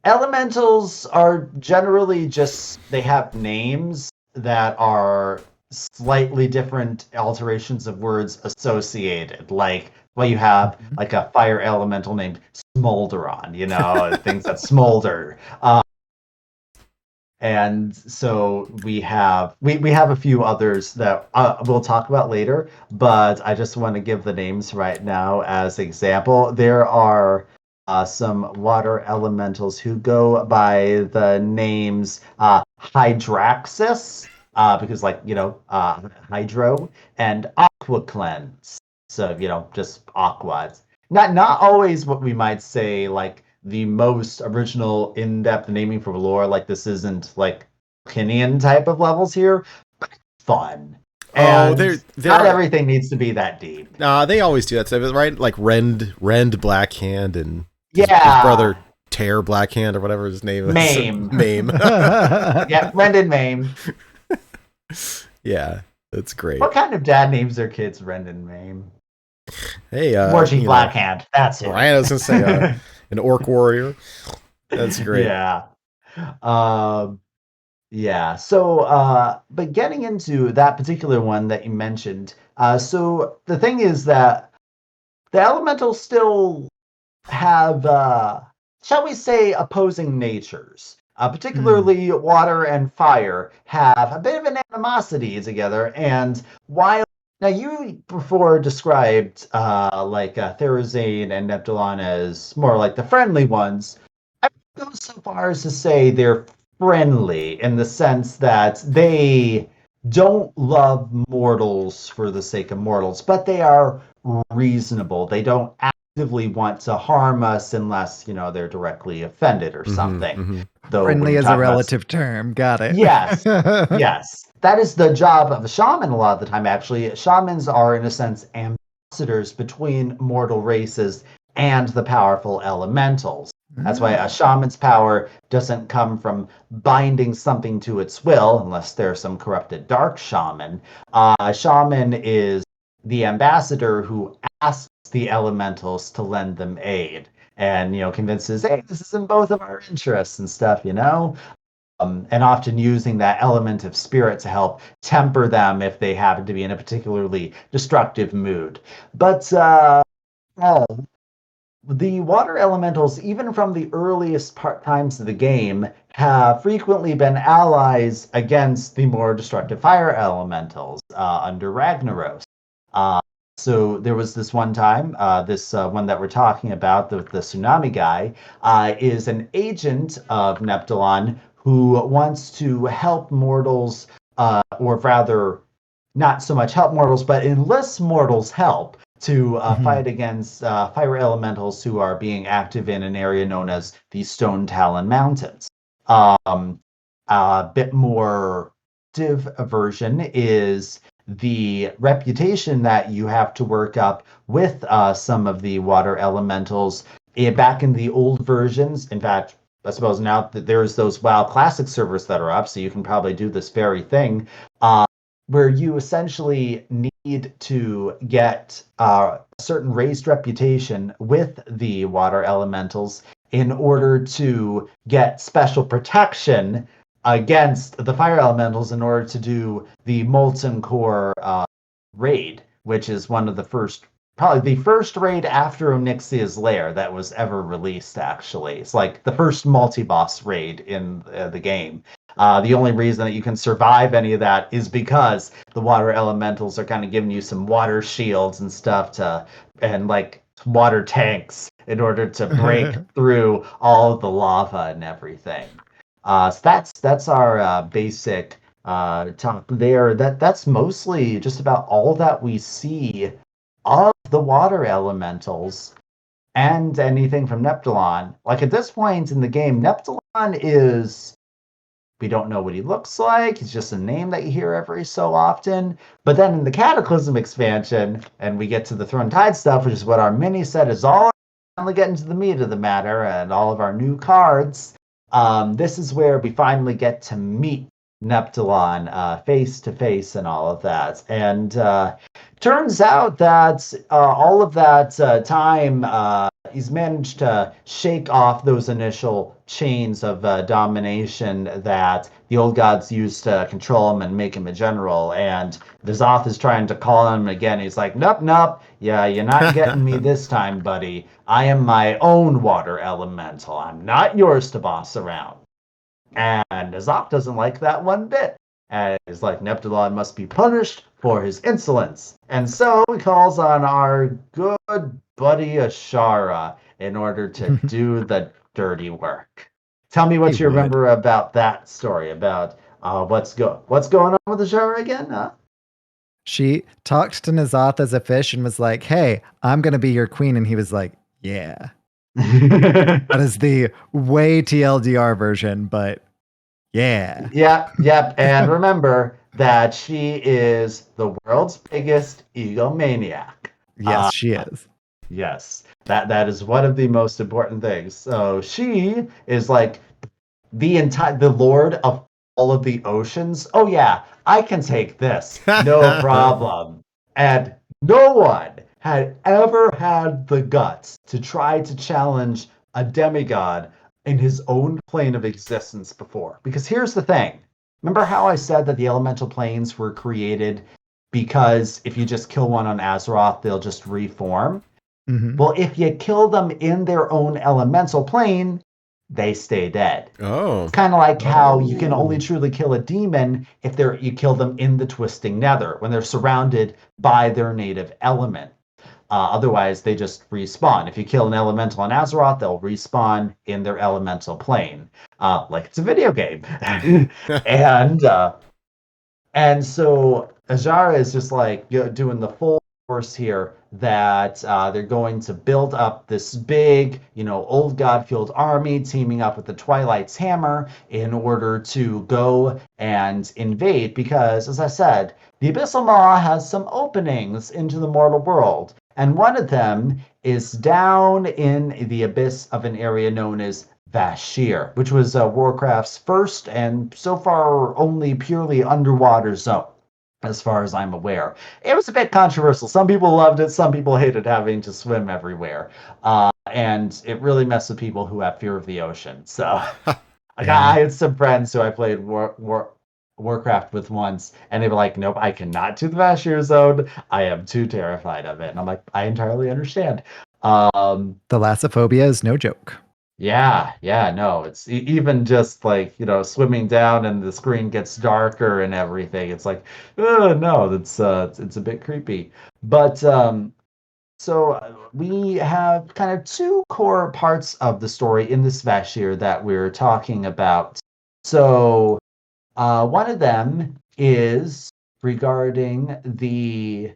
elementals are generally just, they have names that are slightly different alterations of words associated. Like, well, you have like a fire elemental named Smolderon, things that smolder. And so we have a few others that we'll talk about later, but I just want to give the names right now as example. There are some water elementals who go by the names Hydraxis, because hydro, and Aqua Cleanse. So, just aquas. Not always what we might say like the most original in-depth naming for lore. Like, this isn't like Kinian type of levels here, but it's fun. And not everything needs to be that deep.
They always do that stuff, right? Like Rend Blackhand and his
Yeah.
brother Tear Blackhand or whatever his name is. Mame.
Yeah, Rend and Mame.
Yeah, that's great.
What kind of dad names their kids Rend and Mame?
Hey,
Morgie Blackhand. That's it.
Right, I was gonna say an orc warrior. That's great.
Yeah. Yeah. So, but getting into that particular one that you mentioned, so the thing is that the elementals still have, shall we say, opposing natures. Particularly water and fire have a bit of an animosity together, and while now you before described Therazane and Neptulon as more like the friendly ones, I would go so far as to say they're friendly in the sense that they don't love mortals for the sake of mortals, but they are reasonable. They don't actively want to harm us unless, they're directly offended or something. Though
Friendly is a
about
relative term. Got it.
Yes. Yes. That is the job of a shaman a lot of the time, actually. Shamans are, in a sense, ambassadors between mortal races and the powerful elementals. That's why a shaman's power doesn't come from binding something to its will, unless there's some corrupted dark shaman. A shaman is the ambassador who asks the elementals to lend them aid and, convinces, hey, this is in both of our interests and stuff, and often using that element of spirit to help temper them if they happen to be in a particularly destructive mood. But the water elementals, even from the earliest times of the game, have frequently been allies against the more destructive fire elementals under Ragnaros. So there was this one time, this one that we're talking about, the tsunami guy, is an agent of Neptulon who wants to help mortals, or rather, not so much help mortals, but enlist mortals' help to fight against fire elementals who are being active in an area known as the Stone Talon Mountains. A bit more active version is the reputation that you have to work up with some of the water elementals. Back in the old versions, in fact, I suppose now that there's those WoW Classic servers that are up, so you can probably do this very thing, where you essentially need to get a certain raised reputation with the water elementals in order to get special protection against the fire elementals in order to do the Molten Core raid, which is one of the first, probably the first raid after Onyxia's Lair that was ever released, actually. It's like the first multi-boss raid in the game. The only reason that you can survive any of that is because the water elementals are kind of giving you some water shields and stuff and like water tanks in order to break through all of the lava and everything. So that's our basic talk there. That's mostly just about all that we see of the water elementals. and anything from Neptulon. Like at this point in the game, Neptulon is, we don't know what he looks like. He's just a name that you hear every so often. But then in the Cataclysm expansion, and we get to the Throne Tide stuff, which is what our mini set is all finally getting to the meat of the matter and all of our new cards. This is where we finally get to meet Neptulon face to face and all of that. And turns out that all of that time, he's managed to shake off those initial chains of domination that the old gods used to control him and make him a general. And N'Zoth is trying to call him again. He's like, nope, nope. Yeah, you're not getting me this time, buddy. I am my own water elemental. I'm not yours to boss around. And N'Zoth doesn't like that one bit. And he's like, Neptulon must be punished for his insolence. And so he calls on our good buddy Ashara in order to do the dirty work. Tell me what you remember about that story, about what's going on with Ashara again? Huh?
She talked to N'Zoth as a fish and was like, hey, I'm going to be your queen. And he was like, yeah. That is the way TLDR version, but yeah.
Yep. And remember that she is the world's biggest egomaniac.
Yes, she is.
Yes. That is one of the most important things. So she is like the lord of all of the oceans. Oh yeah, I can take this. No problem. And no one had ever had the guts to try to challenge a demigod in his own plane of existence before. Because here's the thing. Remember how I said that the elemental planes were created because if you just kill one on Azeroth, they'll just reform?
Mm-hmm.
Well, if you kill them in their own elemental plane, they stay dead.
Oh.
It's kind of like how you can only truly kill a demon if you kill them in the Twisting Nether, when they're surrounded by their native element. Otherwise, they just respawn. If you kill an elemental on Azeroth, they'll respawn in their elemental plane, like it's a video game. and so Azara is just like doing the full force here that they're going to build up this big, old god-fueled army teaming up with the Twilight's hammer in order to go and invade. Because, as I said, the Abyssal Maw has some openings into the mortal world. And one of them is down in the abyss of an area known as Vashir, which was Warcraft's first and so far only purely underwater zone, as far as I'm aware. It was a bit controversial. Some people loved it. Some people hated having to swim everywhere. And it really messed with people who have fear of the ocean. So I had some friends who I played Warcraft with once, and they were like, nope, I cannot do the Vashir zone. I am too terrified of it. And I'm like, I entirely understand.
Thalassophobia is no joke.
Yeah, no, it's even just like, swimming down and the screen gets darker and everything. It's like, no, it's a bit creepy. But so we have kind of two core parts of the story in this Vashir that we're talking about. So one of them is regarding the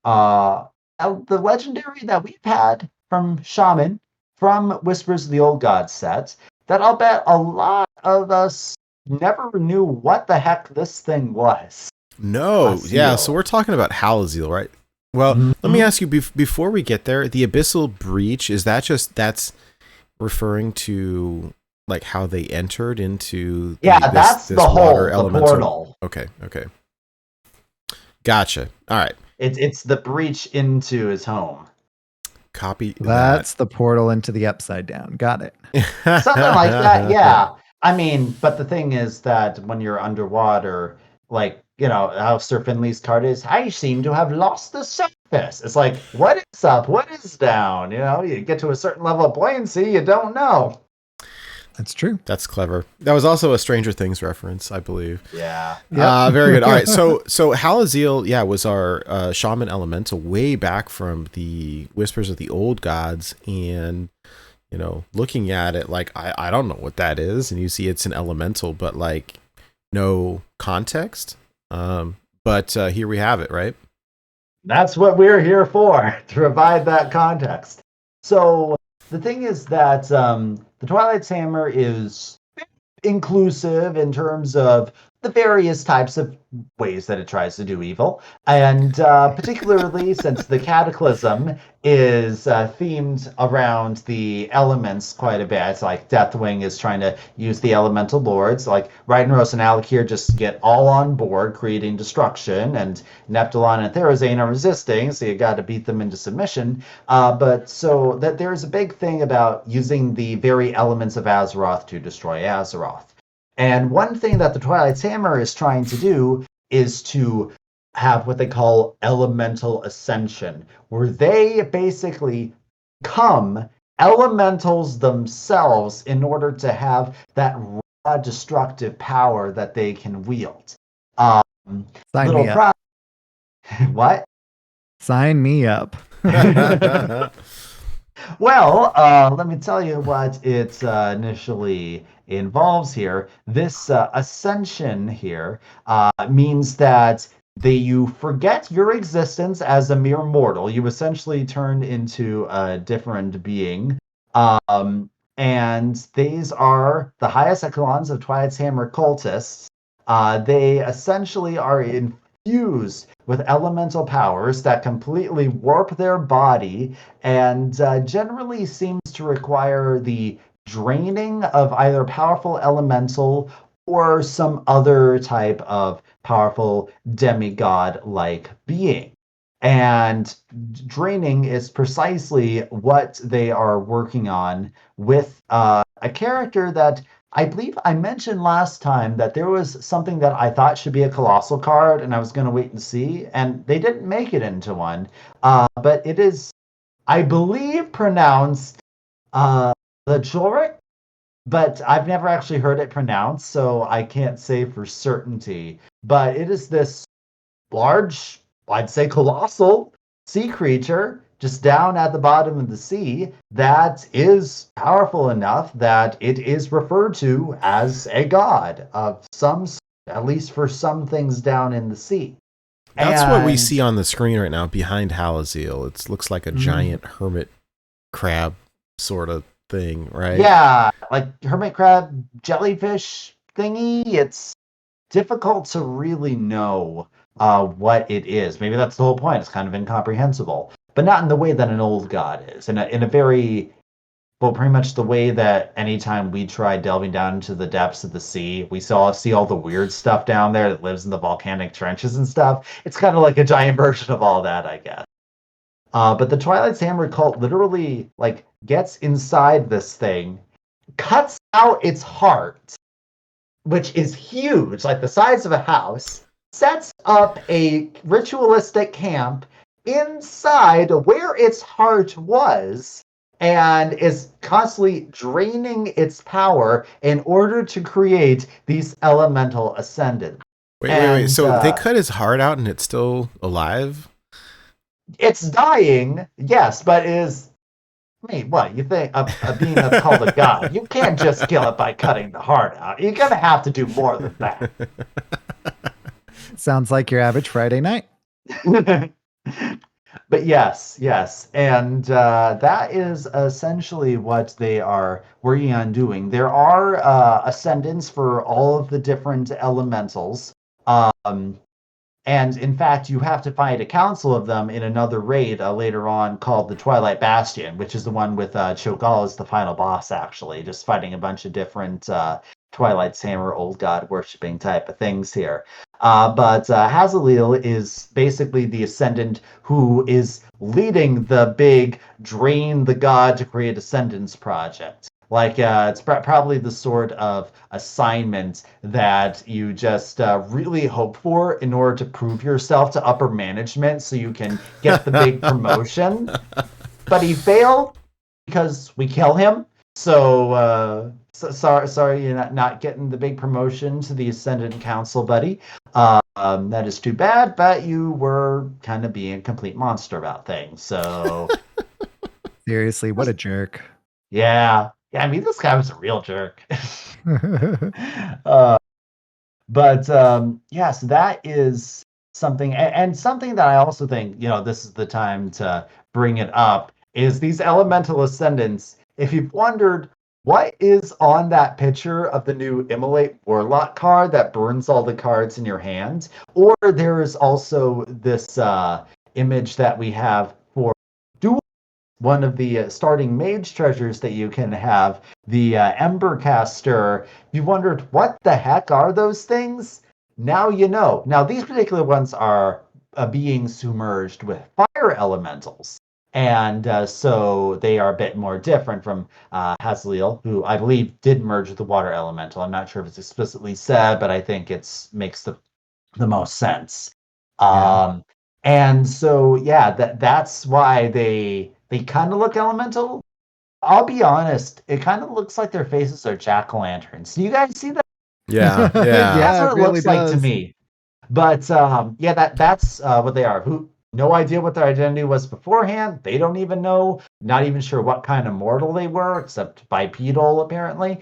legendary that we've had from Shaman, from Whispers of the Old Gods set, that I'll bet a lot of us never knew what the heck this thing was.
No, yeah, so we're talking about Hallazeal, right? Well, let me ask you, before we get there, the Abyssal Breach, is that that's referring to like how they entered into
that's
this
the
water
hole, the
elemental
portal.
Okay. Gotcha. All right.
It's the breach into his home.
Copy
That's the portal into the Upside Down. Got it.
Something like that, yeah. I mean, but the thing is that when you're underwater, like, how Sir Finley's card is, I seem to have lost the surface. It's like, what is up? What is down? You get to a certain level of buoyancy, you don't know.
That's true.
That's clever. That was also a Stranger Things reference, I believe.
Yeah.
Very good. All right. So Hallazeal, was our shaman elemental way back from the Whispers of the Old Gods, and looking at it, like I don't know what that is, and you see it's an elemental, but like no context. But here we have it, right?
That's what we're here for, to provide that context. So the thing is that the Twilight's Hammer is inclusive in terms of the various types of ways that it tries to do evil. And particularly since the Cataclysm is themed around the elements quite a bit, like Deathwing is trying to use the elemental lords, like Ragnaros and Alakir just get all on board creating destruction, and Neptulon and Therazane are resisting, so you got to beat them into submission. But so that there's a big thing about using the very elements of Azeroth to destroy Azeroth. And one thing that the Twilight's Hammer is trying to do is to have what they call elemental ascension, where they basically become elementals themselves in order to have that raw destructive power that they can wield.
Sign
Little
me up.
What?
Sign me up.
Well, let me tell you what it initially involves here. This ascension here means that you forget your existence as a mere mortal. You essentially turn into a different being. And these are the highest echelons of Twilight's Hammer cultists. They essentially are infused with elemental powers that completely warp their body and generally seems to require the draining of either powerful elemental or some other type of powerful demigod-like being. And draining is precisely what they are working on with a character that I believe I mentioned last time that there was something that I thought should be a colossal card, and I was going to wait and see, and they didn't make it into one. But it is, I believe, pronounced the Jorik, but I've never actually heard it pronounced, so I can't say for certainty. But it is this large, I'd say colossal sea creature just down at the bottom of the sea that is powerful enough that it is referred to as a god of some sort, at least for some things down in the sea.
That's what we see on the screen right now behind Hallazeal. It looks like a giant hermit crab sort of thing, right?
Yeah, like hermit crab jellyfish thingy. It's difficult to really know what it is. Maybe that's the whole point. It's kind of incomprehensible, but not in the way that an old god is. In a very, well, pretty much the way that anytime we try delving down into the depths of the sea, we see all the weird stuff down there that lives in the volcanic trenches and stuff. It's kind of like a giant version of all that, I guess. But the Twilight's Hammer cult literally like gets inside this thing, cuts out its heart, which is huge, like the size of a house, sets up a ritualistic camp inside where its heart was, and is constantly draining its power in order to create these elemental ascendants.
Wait. So they cut his heart out and it's still alive?
It's dying, yes, but is... I mean, what, you think a being that's called a god, you can't just kill it by cutting the heart out. You're going to have to do more than that.
Sounds like your average Friday night.
But yes. And that is essentially what they are working on doing. There are ascendants for all of the different elementals. And in fact, you have to find a council of them in another raid later on called the Twilight Bastion, which is the one with Cho'Gall as the final boss, actually, just fighting a bunch of different Twilight's Hammer, old god worshipping type of things here. But Hallazeal is basically the ascendant who is leading the big drain the god to create ascendance project. Like, it's probably the sort of assignment that you just really hope for in order to prove yourself to upper management so you can get the big promotion. But he failed because we kill him. So, sorry you're not getting the big promotion to the Ascendant Council, buddy. That is too bad, but you were kind of being a complete monster about things. So,
Seriously, what a jerk.
Yeah, I mean, this guy was a real jerk. But yes, that is something, and something that I also think, this is the time to bring it up. is these elemental ascendants. If you've wondered what is on that picture of the new Immolate Warlock card that burns all the cards in your hand, or there is also this image that we have for Duel, one of the starting mage treasures that you can have, the Embercaster. You wondered what the heck are those things? Now you know. Now these particular ones are being submerged with fire elementals. And so they are a bit more different from Hallazeal, who I believe did merge with the water elemental. I'm not sure if it's explicitly said, but I think it makes the most sense. And so yeah, that's why they kind of look elemental. I'll be honest, it kind of looks like their faces are jack-o'-lanterns. Do you guys see that?
Yeah, yeah.
Yeah,
That's what
it
it
really
looks like to
does.
me. But yeah, that's what they are. Who no idea what their identity was beforehand. They don't even know. Not even sure what kind of mortal they were, except bipedal apparently,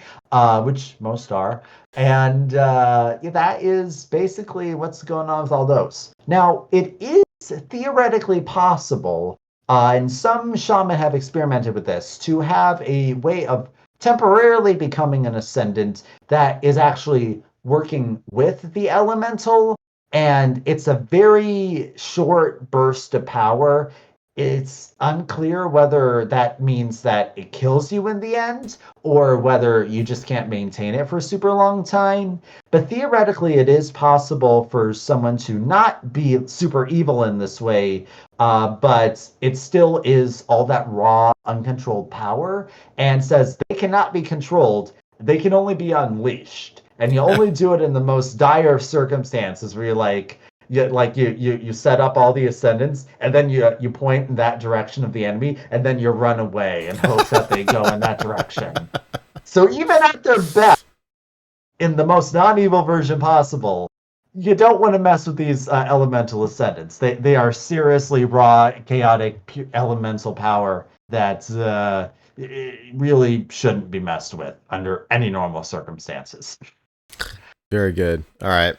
which most are. And yeah, that is basically what's going on with all those. Now, it is theoretically possible, and some shaman have experimented with this, to have a way of temporarily becoming an ascendant that is actually working with the elemental, and it's a very short burst of power. It's unclear whether that means that it kills you in the end or whether you just can't maintain it for a super long time. But theoretically, it is possible for someone to not be super evil in this way, but it still is all that raw, uncontrolled power, and says they cannot be controlled. They can only be unleashed. And you only do it in the most dire of circumstances where you set up all the ascendants, and then you point in that direction of the enemy, and then you run away and hope that they go in that direction. So even at their best, in the most non-evil version possible, you don't want to mess with these elemental ascendants. They are seriously raw, chaotic, elemental power that really shouldn't be messed with under any normal circumstances.
Very good. All right.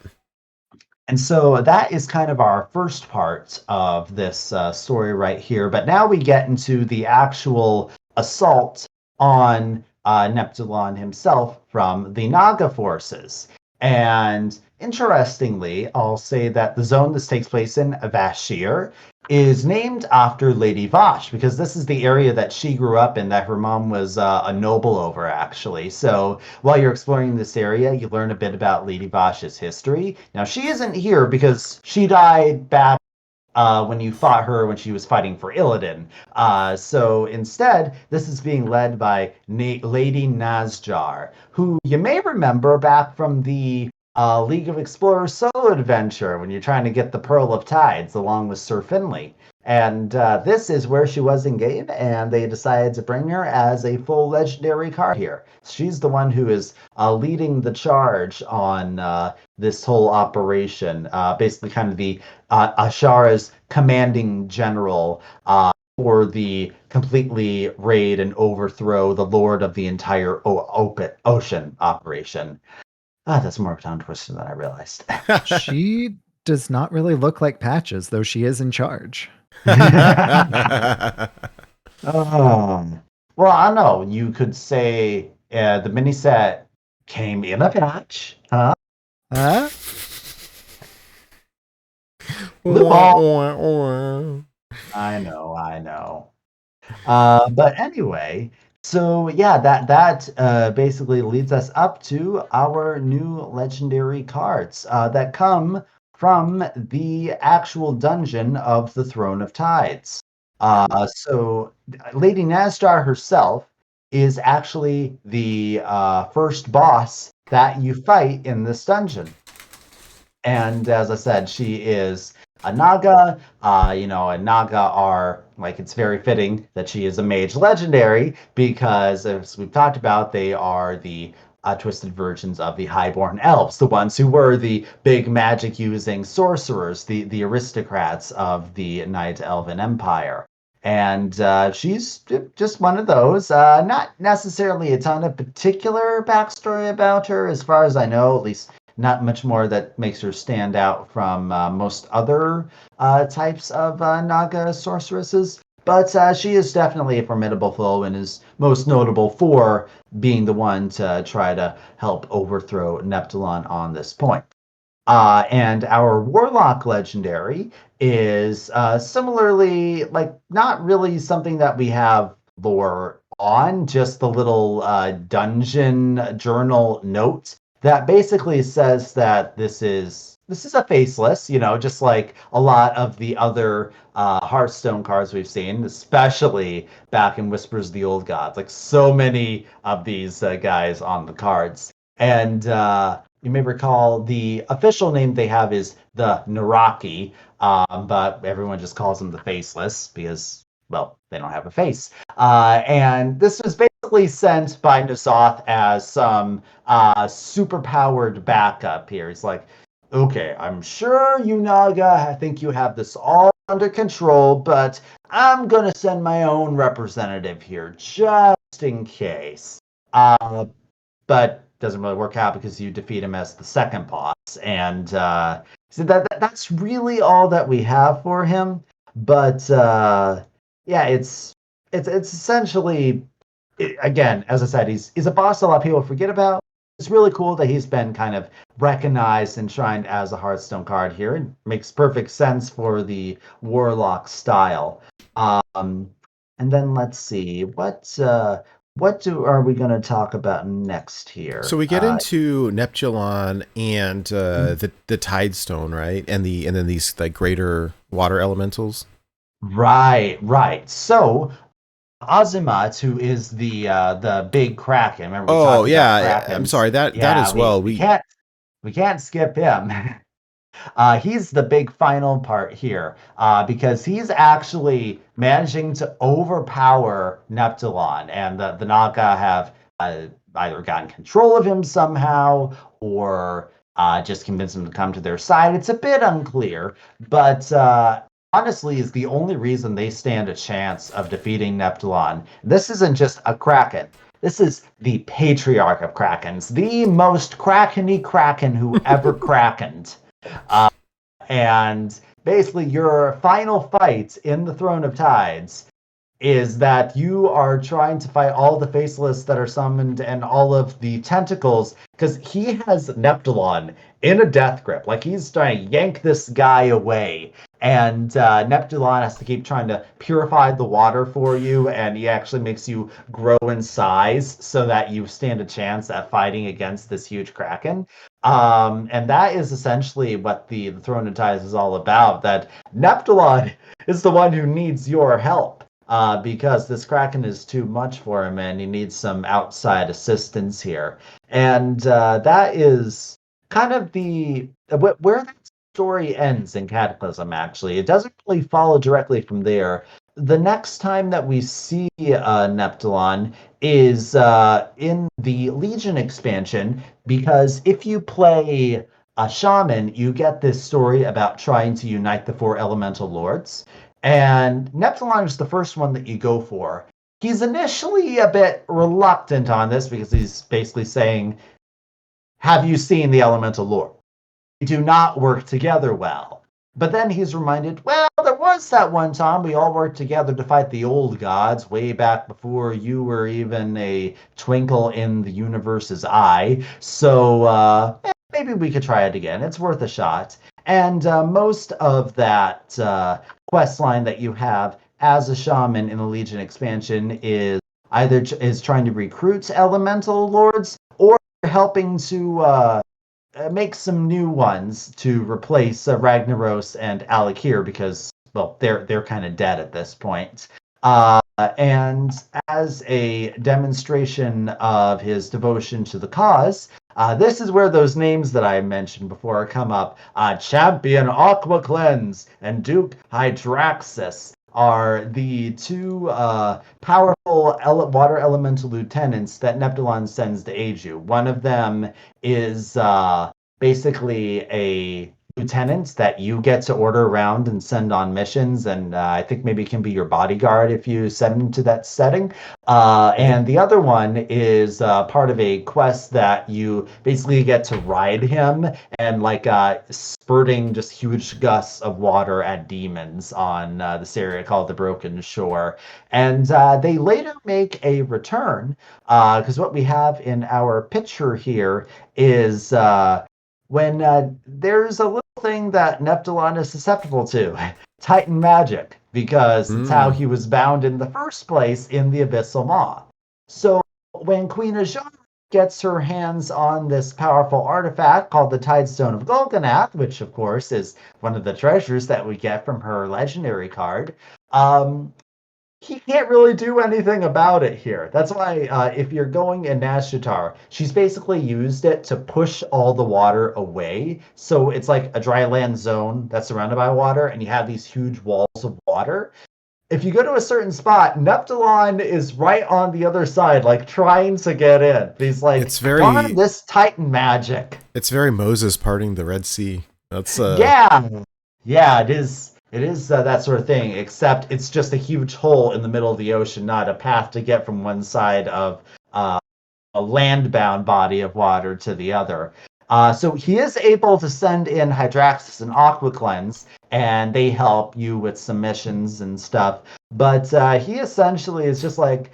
And so that is kind of our first part of this story right here. But now we get into the actual assault on Neptulon himself from the Naga forces. And interestingly, I'll say that the zone this takes place in, Vashir, is named after Lady Vash, because this is the area that she grew up in, that her mom was a noble over, actually. So while you're exploring this area, you learn a bit about Lady Vash's history. Now, she isn't here because she died back when you fought her when she was fighting for Illidan. So instead, this is being led by Lady Naz'jar, who you may remember back from the League of Explorers solo adventure when you're trying to get the Pearl of Tides along with Sir Finley. And this is where she was in game, and they decided to bring her as a full legendary card here. She's the one who is leading the charge on this whole operation, basically kind of the Ashara's commanding general for the completely raid and overthrow the lord of the entire ocean operation. That's more tongue twister than I realized.
She does not really look like Patches, though she is in charge.
Well, I don't know. You could say the mini set came in a patch. Huh?
Huh?
I know. But anyway, so yeah, that basically leads us up to our new legendary cards that come from the actual dungeon of the Throne of Tides. So Lady Naz'jar herself is actually the first boss that you fight in this dungeon. And as I said, she is a Naga. And Naga are, like, it's very fitting that she is a mage legendary because, as we've talked about, they are the twisted versions of the highborn elves, the ones who were the big magic-using sorcerers, the aristocrats of the Night Elven Empire. And she's just one of those. Not necessarily a ton of particular backstory about her, as far as I know, at least not much more that makes her stand out from most other types of Naga sorceresses. But she is definitely a formidable foe and is most notable for being the one to try to help overthrow Neptulon on this point. And our Warlock legendary is similarly, like, not really something that we have lore on, just the little dungeon journal note that basically says that this is a faceless, just like a lot of the other Hearthstone cards we've seen, especially back in Whispers of the Old Gods. Like, so many of these guys on the cards. And you may recall the official name they have is the Naraki, but everyone just calls them the Faceless because, well, they don't have a face. And this was basically sent by N'Zoth as some super-powered backup here. He's like, okay, I'm sure you, Naga, I think you have this all under control, but I'm going to send my own representative here just in case. But doesn't really work out because you defeat him as the second boss. And so that's really all that we have for him. But yeah, it's essentially, again, as I said, he's a boss a lot of people forget about. It's really cool that he's been kind of recognized and shrined as a Hearthstone card here. It makes perfect sense for the Warlock style. And then let's see, what are we going to talk about next here?
So we get into Neptulon and the Tidestone, right? And then these like greater water elementals.
Right. So Ozumat, who is the big Kraken. Remember?
I'm sorry. That as well.
We can't skip him. He's the big final part here because he's actually managing to overpower Neptulon, and the Naga have either gotten control of him somehow or just convinced him to come to their side. It's a bit unclear, but honestly is the only reason they stand a chance of defeating Neptulon. This isn't just a Kraken. This is the patriarch of Krakens, the most Kraken-y Kraken who ever Krakened. And basically your final fight in the Throne of Tides is that you are trying to fight all the Faceless that are summoned and all of the tentacles, because he has Neptulon in a death grip. Like, he's trying to yank this guy away. And Neptulon has to keep trying to purify the water for you, and he actually makes you grow in size so that you stand a chance at fighting against this huge Kraken. And that is essentially what the Throne of Tides is all about, that Neptulon is the one who needs your help. Because this Kraken is too much for him and he needs some outside assistance here. And that is kind of where that story ends in Cataclysm, actually. It doesn't really follow directly from there. The next time that we see Neptulon is in the Legion expansion, because if you play a shaman, you get this story about trying to unite the 4 elemental lords. And Neptulon is the first one that you go for. He's initially a bit reluctant on this because he's basically saying, have you seen the elemental lord? They do not work together well. But then he's reminded, well, there was that one time we all worked together to fight the old gods way back before you were even a twinkle in the universe's eye. So maybe we could try it again. It's worth a shot. And most of that quest line that you have as a shaman in the Legion expansion is either trying to recruit elemental lords or helping to make some new ones to replace Ragnaros and Alakir, because, well, they're kind of dead at this point. And as a demonstration of his devotion to the cause, this is where those names that I mentioned before come up. Champion Aqua Cleanse and Duke Hydraxis are the 2 powerful water elemental lieutenants that Neptulon sends to aid you. One of them is basically a lieutenant that you get to order around and send on missions, and I think maybe can be your bodyguard if you send him to that setting. And the other one is part of a quest that you basically get to ride him and like spurting just huge gusts of water at demons on this area called the Broken Shore. And they later make a return because what we have in our picture here is when there's a little thing that Neptulon is susceptible to, Titan magic, because it's how he was bound in the first place in the Abyssal Maw. So when Queen Naz'jar gets her hands on this powerful artifact called the Tidestone of Golganath, which of course is one of the treasures that we get from her legendary card, he can't really do anything about it here. That's why if you're going in Naz'jar, she's basically used it to push all the water away. So it's like a dry land zone that's surrounded by water, and you have these huge walls of water. If you go to a certain spot, Neptulon is right on the other side, like trying to get in. He's like,
it's very
darn this Titan magic.
It's very Moses parting the Red Sea. That's
yeah, it is. It is that sort of thing, except it's just a huge hole in the middle of the ocean, not a path to get from one side of a land-bound body of water to the other. So he is able to send in Hydraxis and Aqua Cleanse, and they help you with some missions and stuff. But he essentially is just like,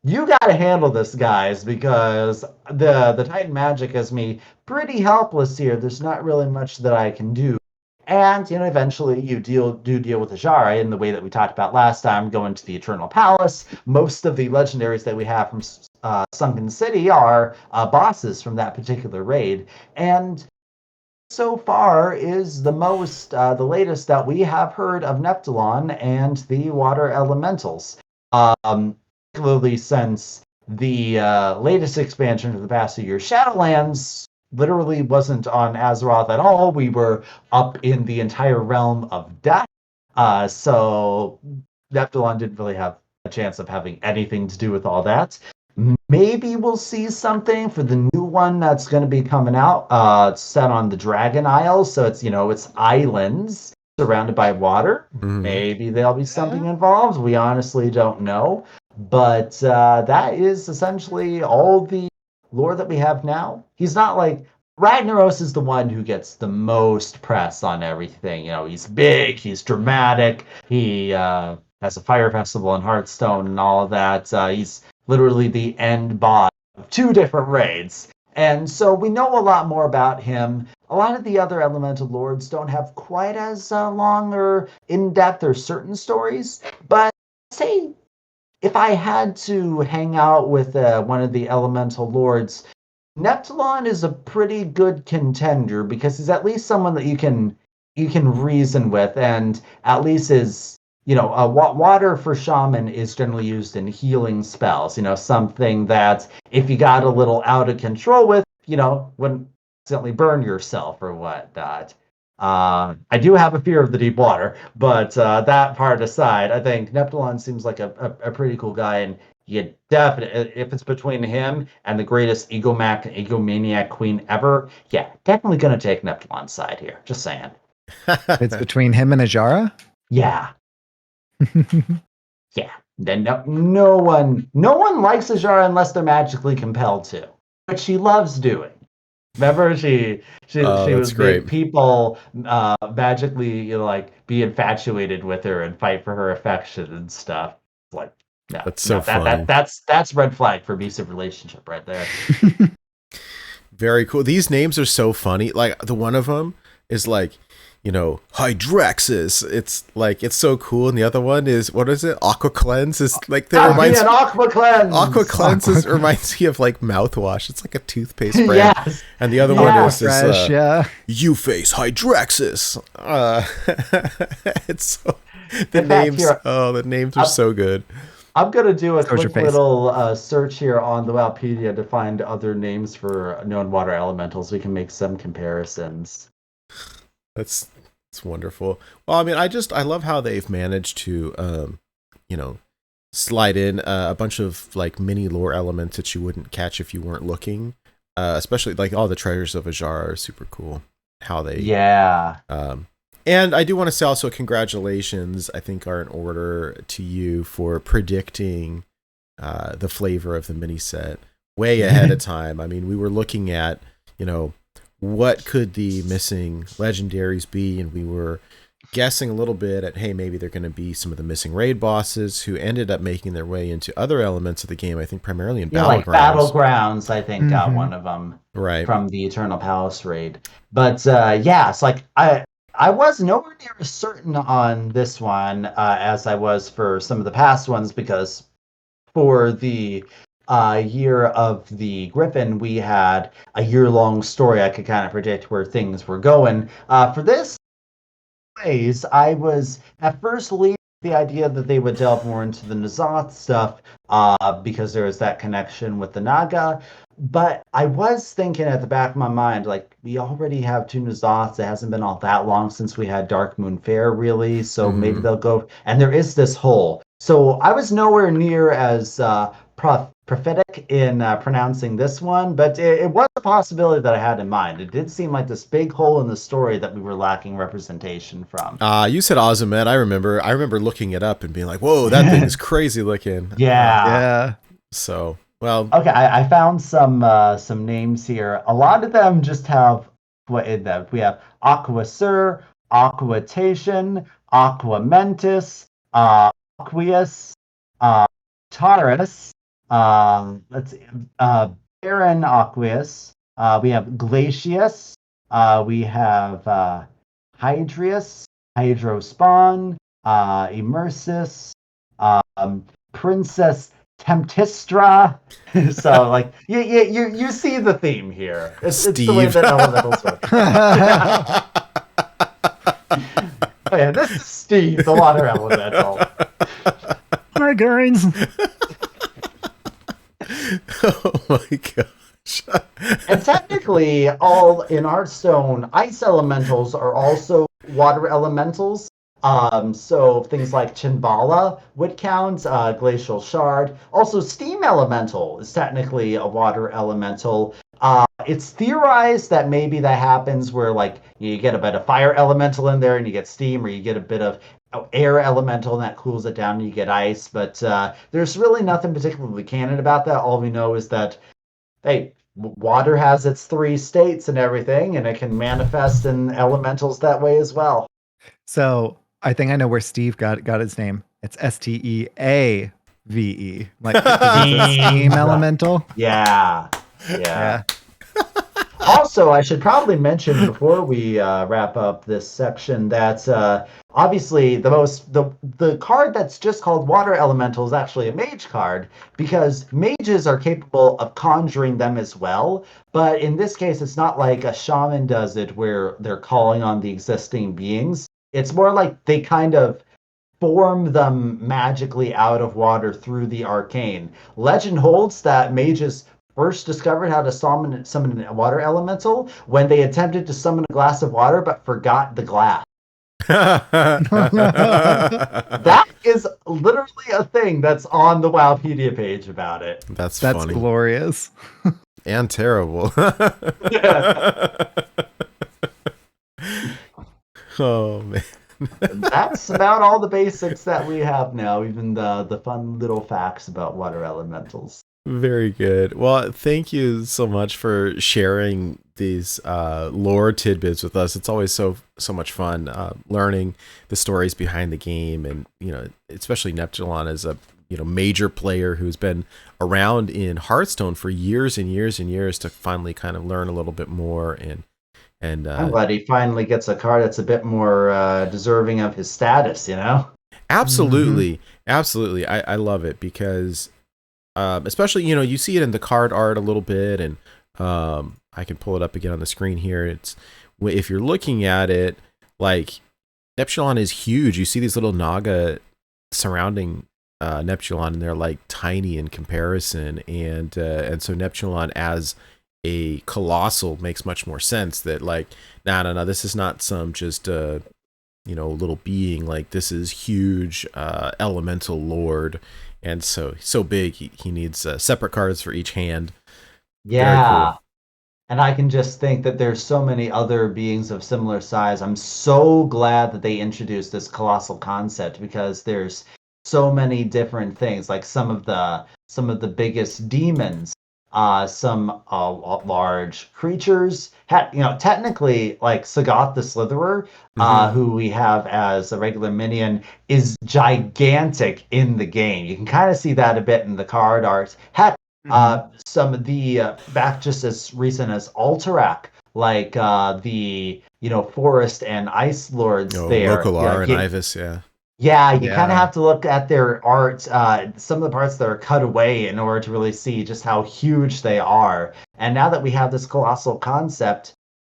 you got to handle this, guys, because the Titan magic has me pretty helpless here. There's not really much that I can do. And, eventually you deal with Naz'jar in the way that we talked about last time, going to the Eternal Palace. Most of the legendaries that we have from Sunken City are bosses from that particular raid. And so far is the latest that we have heard of Neptulon and the Water Elementals. Particularly since the latest expansion of the past few years, Shadowlands, literally wasn't on Azeroth at all. We were up in the entire realm of death. So Neptulon didn't really have a chance of having anything to do with all that. Maybe we'll see something for the new one that's going to be coming out. It's set on the Dragon Isle, so it's islands surrounded by water. Maybe there'll be something involved. We honestly don't know. But that is essentially all the lore that we have now. He's not like Ragnaros is the one who gets the most press on everything. He's big, he's dramatic, he has a fire festival in Hearthstone and all of that. He's literally the end boss of 2 different raids. And so we know a lot more about him. A lot of the other elemental lords don't have quite as long or in-depth or certain stories. But say if I had to hang out with one of the elemental lords, Neptulon is a pretty good contender because he's at least someone that you can reason with, and at least is water for shaman is generally used in healing spells. Something that if you got a little out of control with, wouldn't accidentally burn yourself or whatnot. I do have a fear of the deep water, but that part aside, I think Neptulon seems like a pretty cool guy, and you definitely, if it's between him and the greatest egomaniac queen ever, yeah, definitely gonna take Neptulon's side here. Just saying.
It's between him and Naz'jar?
Yeah. Yeah. Then no one likes Naz'jar unless they're magically compelled to, which she loves doing. Remember, she was great. People magically be infatuated with her and fight for her affection and stuff. Like, no,
that's so funny.
That's red flag for abusive relationship right there.
Very cool. These names are so funny. Like the one of them is like, Hydraxis. It's so cool. And the other one is, what is it? Aqua Cleanse is like that reminds me.
Aqua Cleanse.
Aqua Cleanse reminds me of like mouthwash. It's like a toothpaste brand. Yes. And the other one is
fresh,
You face Hydraxis. It's so the names are so good.
I'm gonna do a quick little search here on the Wikipedia to find other names for known water elementals. We can make some comparisons.
That's wonderful. Well, I mean, I love how they've managed to, slide in a bunch of like mini lore elements that you wouldn't catch if you weren't looking. Especially like all the treasures of Naz'jar are super cool. how they
Yeah.
And I do want to say also congratulations, I think are in order to you for predicting the flavor of the mini set way ahead of time. I mean, we were looking at, what could the missing legendaries be, and we were guessing a little bit at, hey, maybe they're going to be some of the missing raid bosses who ended up making their way into other elements of the game, I think primarily in Battlegrounds.
Like Battlegrounds, I think, got
Mhm.
one of them
Right.
from the Eternal Palace raid. But yeah, it's like I was nowhere near as certain on this one as I was for some of the past ones, because for the year of the Griffin, we had a year-long story. I could kind of predict where things were going. For this ways, I was at first leaning the idea that they would delve more into the Nazoth stuff because there was that connection with the Naga. But I was thinking at the back of my mind, like, we already have two Nazoths. It hasn't been all that long since we had Dark Moon Fair, really. So maybe they'll go. And there is this hole. So I was nowhere near as prophetic in pronouncing this one, but it was a possibility that I had in mind. It did seem like this big hole in the story that we were lacking representation from.
You said Ozumat. I remember looking it up and being like, whoa, that thing is crazy looking.
Yeah.
So, well.
Okay, I found some names here. A lot of them just have what in them. We have Aquasur, Aquatation, Aquamentus, Aqueous, Taurus, let's see, Baron Aqueous, we have Glacius, we have Hydrius, Hydrospawn, Immersis, Princess Temptistra. So, like, you see the theme here. It's the way that elementals work. Oh yeah, this is Steve, the water elemental.
My guys.
Oh my gosh.
And technically, all in Hearthstone, ice elementals are also water elementals. So things like Chinbala would count, Glacial Shard. Also, Steam Elemental is technically a water elemental. It's theorized that maybe that happens where, like, you get a bit of fire elemental in there and you get steam, or you get a bit of air elemental and that cools it down and you get ice. But there's really nothing particularly canon about that. All we know is that, hey, water has its three states and everything, and it can manifest in elementals that way as well.
So I think I know where Steve got his name. It's Steave, like steam elemental.
Yeah. Also, I should probably mention before we wrap up this section that obviously the card that's just called Water Elemental is actually a mage card, because mages are capable of conjuring them as well. But in this case, it's not like a shaman does it where they're calling on the existing beings. It's more like they kind of form them magically out of water through the arcane. Legend holds that mages first discovered how to summon a water elemental when they attempted to summon a glass of water but forgot the glass. That is literally a thing that's on the Wowpedia page about it.
That's
That's
funny.
glorious.
And terrible. Oh, man.
That's about all the basics that we have now, even the fun little facts about water elementals.
Very good. Well, thank you so much for sharing these lore tidbits with us. It's always so much fun learning the stories behind the game, and especially Neptulon as a major player who's been around in Hearthstone for years and years and years, to finally kind of learn a little bit more. And
I'm glad he finally gets a card that's a bit more deserving of his status.
Absolutely, absolutely. I love it because. Especially, you see it in the card art a little bit, and I can pull it up again on the screen here. It's, if you're looking at it, like, Neptulon is huge. You see these little Naga surrounding Neptulon, and they're like tiny in comparison, and so Neptulon as a colossal makes much more sense. That, like, no, this is not some just little being. Like, this is huge elemental lord. And so big, he needs separate cards for each hand.
Yeah.
Cool.
And I can just think that there's so many other beings of similar size. I'm so glad that they introduced this colossal concept because there's so many different things. Like some of the biggest demons, some large creatures. Technically, like Sagoth the Slitherer, who we have as a regular minion, is gigantic in the game. You can kind of see that a bit in the card art. Some of the back just as recent as Alterac, like the forest and ice lords there.
Localar and Ivus, yeah.
Yeah, you kind of have to look at their art, some of the parts that are cut away in order to really see just how huge they are. And now that we have this colossal concept,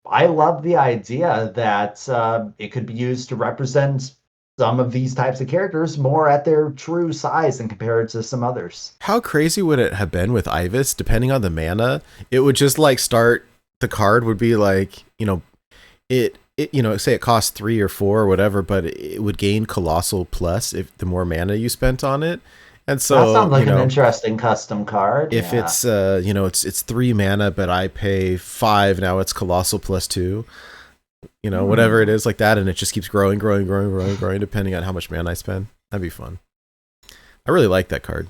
I love the idea that it could be used to represent some of these types of characters more at their true size and compared to some others.
How crazy would it have been with Ivus, depending on the mana? It would just like start, the card would be like, say it costs 3 or 4 or whatever, but it would gain colossal plus if the more mana you spent on it. And so
that sounds like an interesting custom card.
If it's it's 3 mana, but I pay 5, now it's colossal plus 2. Whatever it is like that, and it just keeps growing, depending on how much mana I spend. That'd be fun. I really like that card.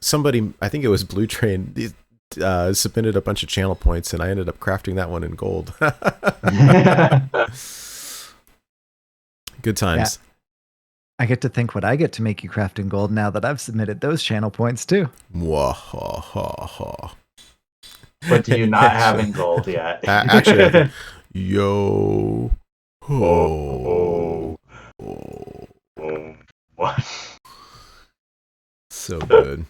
I think it was Blue Train, submitted a bunch of channel points, and I ended up crafting that one in gold. Good times.
Yeah. I get to think what I get to make you craft in gold now that I've submitted those channel points too.
Mwahaha.
What do you not have in gold yet?
Actually, yo ho.
What?
So good.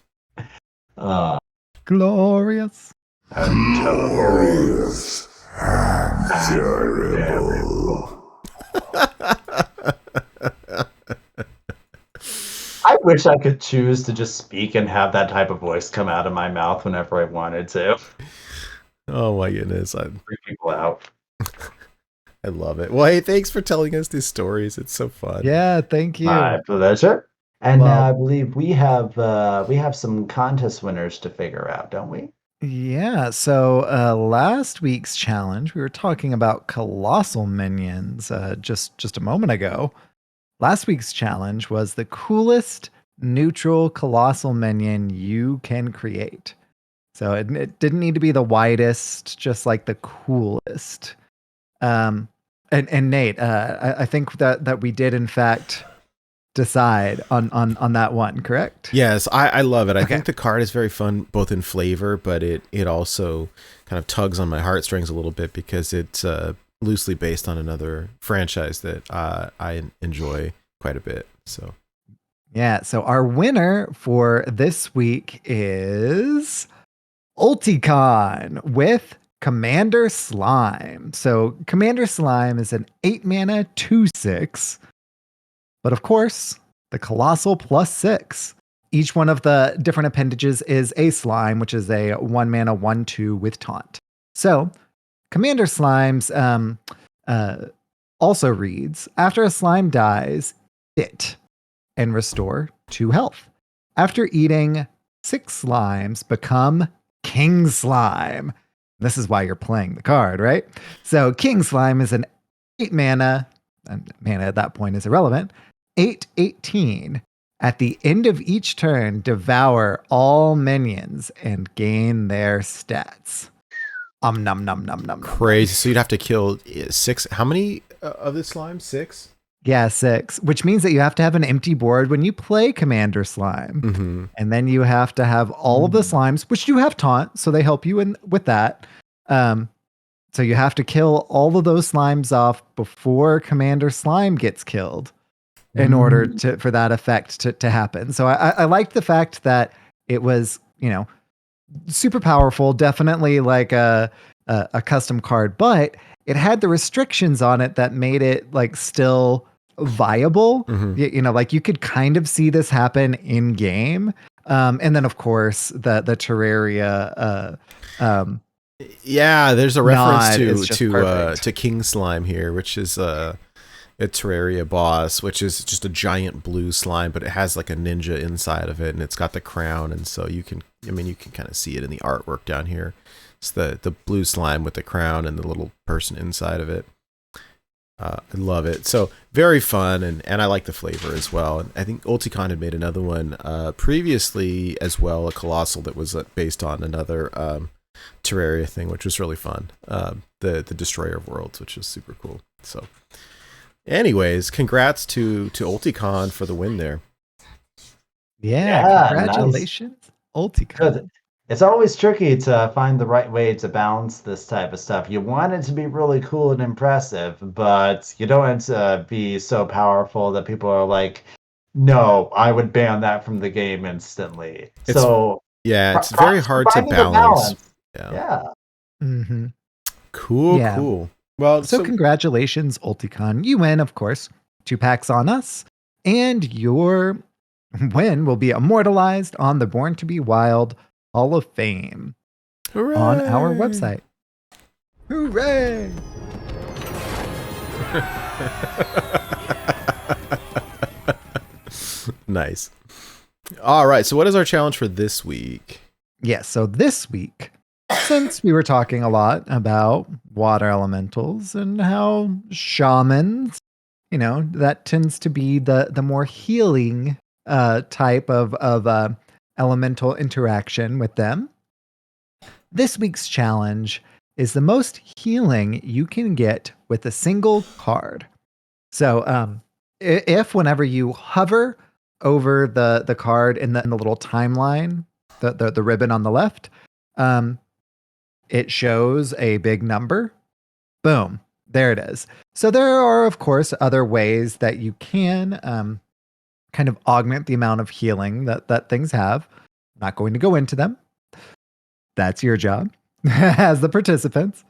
Glorious.
And
Glorious and terrible.
I wish I could choose to just speak and have that type of voice come out of my mouth whenever I wanted to.
Oh my goodness.
Freak people out.
I love it. Well, hey, thanks for telling us these stories. It's so fun.
Yeah, thank you.
My pleasure. And
Well-
now I believe we have some contest winners to figure out, don't we?
Yeah, so last week's challenge, we were talking about colossal minions just a moment ago. Last week's challenge was the coolest neutral colossal minion you can create. So it didn't need to be the widest, just like the coolest. And Nate, I think that we did in fact decide on that one, correct?
Yes, I love it. I
Okay.
think the card is very fun, both in flavor, but it also kind of tugs on my heartstrings a little bit because it's loosely based on another franchise that I enjoy quite a bit. So
Yeah, so our winner for this week is Ulticon with Commander Slime. So Commander Slime is an 8 mana 2/6, but of course, the Colossal +6. Each one of the different appendages is a slime, which is a 1 mana 1/2 with taunt. So Commander Slime's also reads, after a slime dies, it and restore 2 health. After eating 6 slimes, become King Slime. This is why you're playing the card, right? So King Slime is an 8 mana, and mana at that point is irrelevant, 8/18. At the end of each turn, devour all minions and gain their stats. Nom nom nom nom.
crazy. So you'd have to kill 6. How many of this slime? 6?
Yeah, 6, which means that you have to have an empty board when you play Commander Slime.
Mm-hmm.
And then you have to have all of the slimes, which do have taunt, so they help you with that. So you have to kill all of those slimes off before Commander Slime gets killed in order for that effect to happen. So I liked the fact that it was, super powerful, definitely like a custom card, but it had the restrictions on it that made it like still viable.
Mm-hmm.
Like you could kind of see this happen in game. And then of course the Terraria
Yeah, there's a reference
nod is just
to
perfect.
King Slime here, which is a Terraria boss, which is just a giant blue slime, but it has like a ninja inside of it, and it's got the crown, and so you can kind of see it in the artwork down here. It's the blue slime with the crown and the little person inside of it. I love it. So very fun, and I like the flavor as well. And I think Ulthok had made another one previously as well, a colossal that was based on another Terraria thing, which was really fun. The Destroyer of Worlds, which is super cool. So, anyways, congrats to Ulthok for the win there.
Yeah, congratulations, Ulthok.
Good. It's always tricky to find the right way to balance this type of stuff. You want it to be really cool and impressive, but you don't want it to be so powerful that people are like, no, I would ban that from the game instantly.
It's very hard to balance.
Yeah.
Mm-hmm.
Cool. Well,
so congratulations, Ulthok. You win, of course. 2 packs on us, and your win will be immortalized on the Born to Be Wild Hall of Fame.
Hooray!
On our website. Hooray!
Nice. All right, so what is our challenge for this week?
Yes, so this week, since we were talking a lot about water elementals and how shamans, that tends to be the more healing type of elemental interaction with them. This week's challenge is the most healing you can get with a single card. So if whenever you hover over the card in the little timeline, the ribbon on the left, it shows a big number. Boom, there it is. So there are, of course, other ways that you can kind of augment the amount of healing that things have. I'm not going to go into them. That's your job as the participants.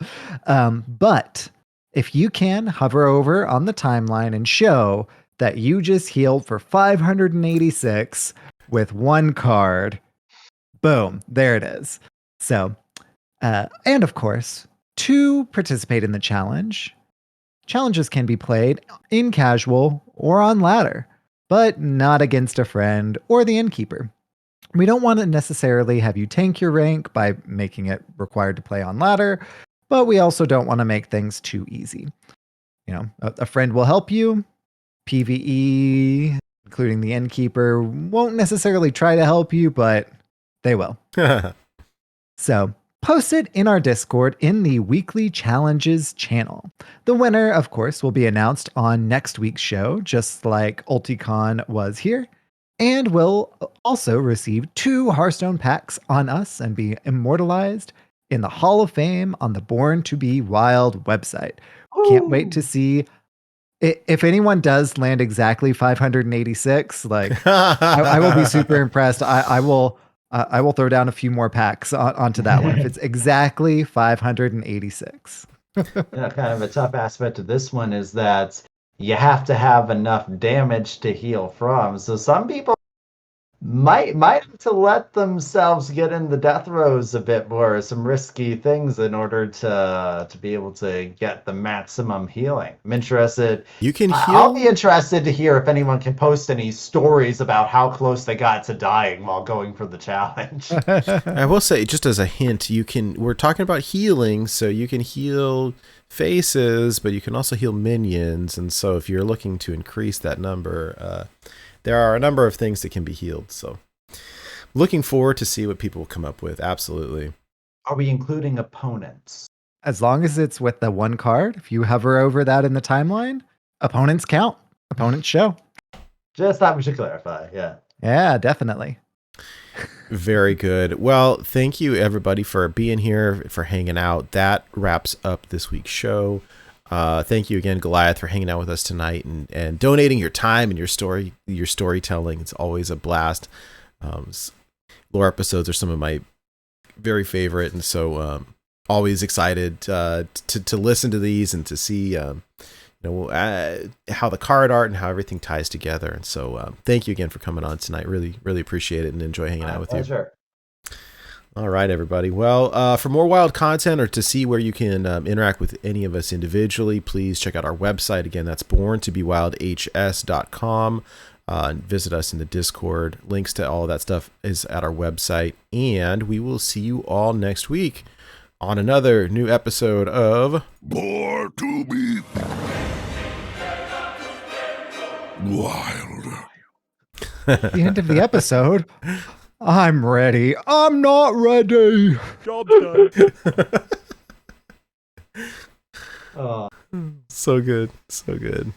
But if you can hover over on the timeline and show that you just healed for 586 with 1 card, boom, there it is. So, and of course, to participate in the challenge, challenges can be played in casual or on ladder, but not against a friend or the innkeeper. We don't want to necessarily have you tank your rank by making it required to play on ladder, but we also don't want to make things too easy. A friend will help you. PvE, including the innkeeper, won't necessarily try to help you, but they will. So, post it in our Discord in the weekly challenges channel. The winner, of course, will be announced on next week's show, just like Ulthok was here, and will also receive 2 Hearthstone packs on us and be immortalized in the Hall of Fame on the Born to Be Wild website. Can't wait to see. If anyone does land exactly 586, I will be super impressed. I will throw down a few more packs onto that one if it's exactly 586.
Kind of a tough aspect of this one is that you have to have enough damage to heal from. So some people might have to let themselves get in the death rows a bit more, some risky things in order to be able to get the maximum healing. I'm interested.
You can heal.
I'll be interested to hear if anyone can post any stories about how close they got to dying while going for the challenge.
I will say, just as a hint, we're talking about healing, so you can heal faces, but you can also heal minions. And so if you're looking to increase that number, there are a number of things that can be healed. So looking forward to see what people will come up with. Absolutely.
Are we including opponents?
As long as it's with the 1 card, if you hover over that in the timeline, opponents count. Opponents show.
Just thought we should clarify. Yeah.
Yeah, definitely.
Very good. Well, thank you everybody for being here, for hanging out. That wraps up this week's show. Thank you again, Goliath, for hanging out with us tonight and donating your time and your storytelling. It's always a blast. Lore episodes are some of my very favorite, and so always excited to listen to these and to see how the card art and how everything ties together. And so thank you again for coming on tonight. Really, really appreciate it and enjoy hanging out with you. All right, everybody. Well, for more wild content or to see where you can interact with any of us individually, please check out our website. Again, that's borntobewildhs.com. Visit us in the Discord. Links to all of that stuff is at our website. And we will see you all next week on another new episode of
Born to be wild.
The end of the episode. I'm ready. I'm not ready.
Job's done.
Oh.
so good. So good.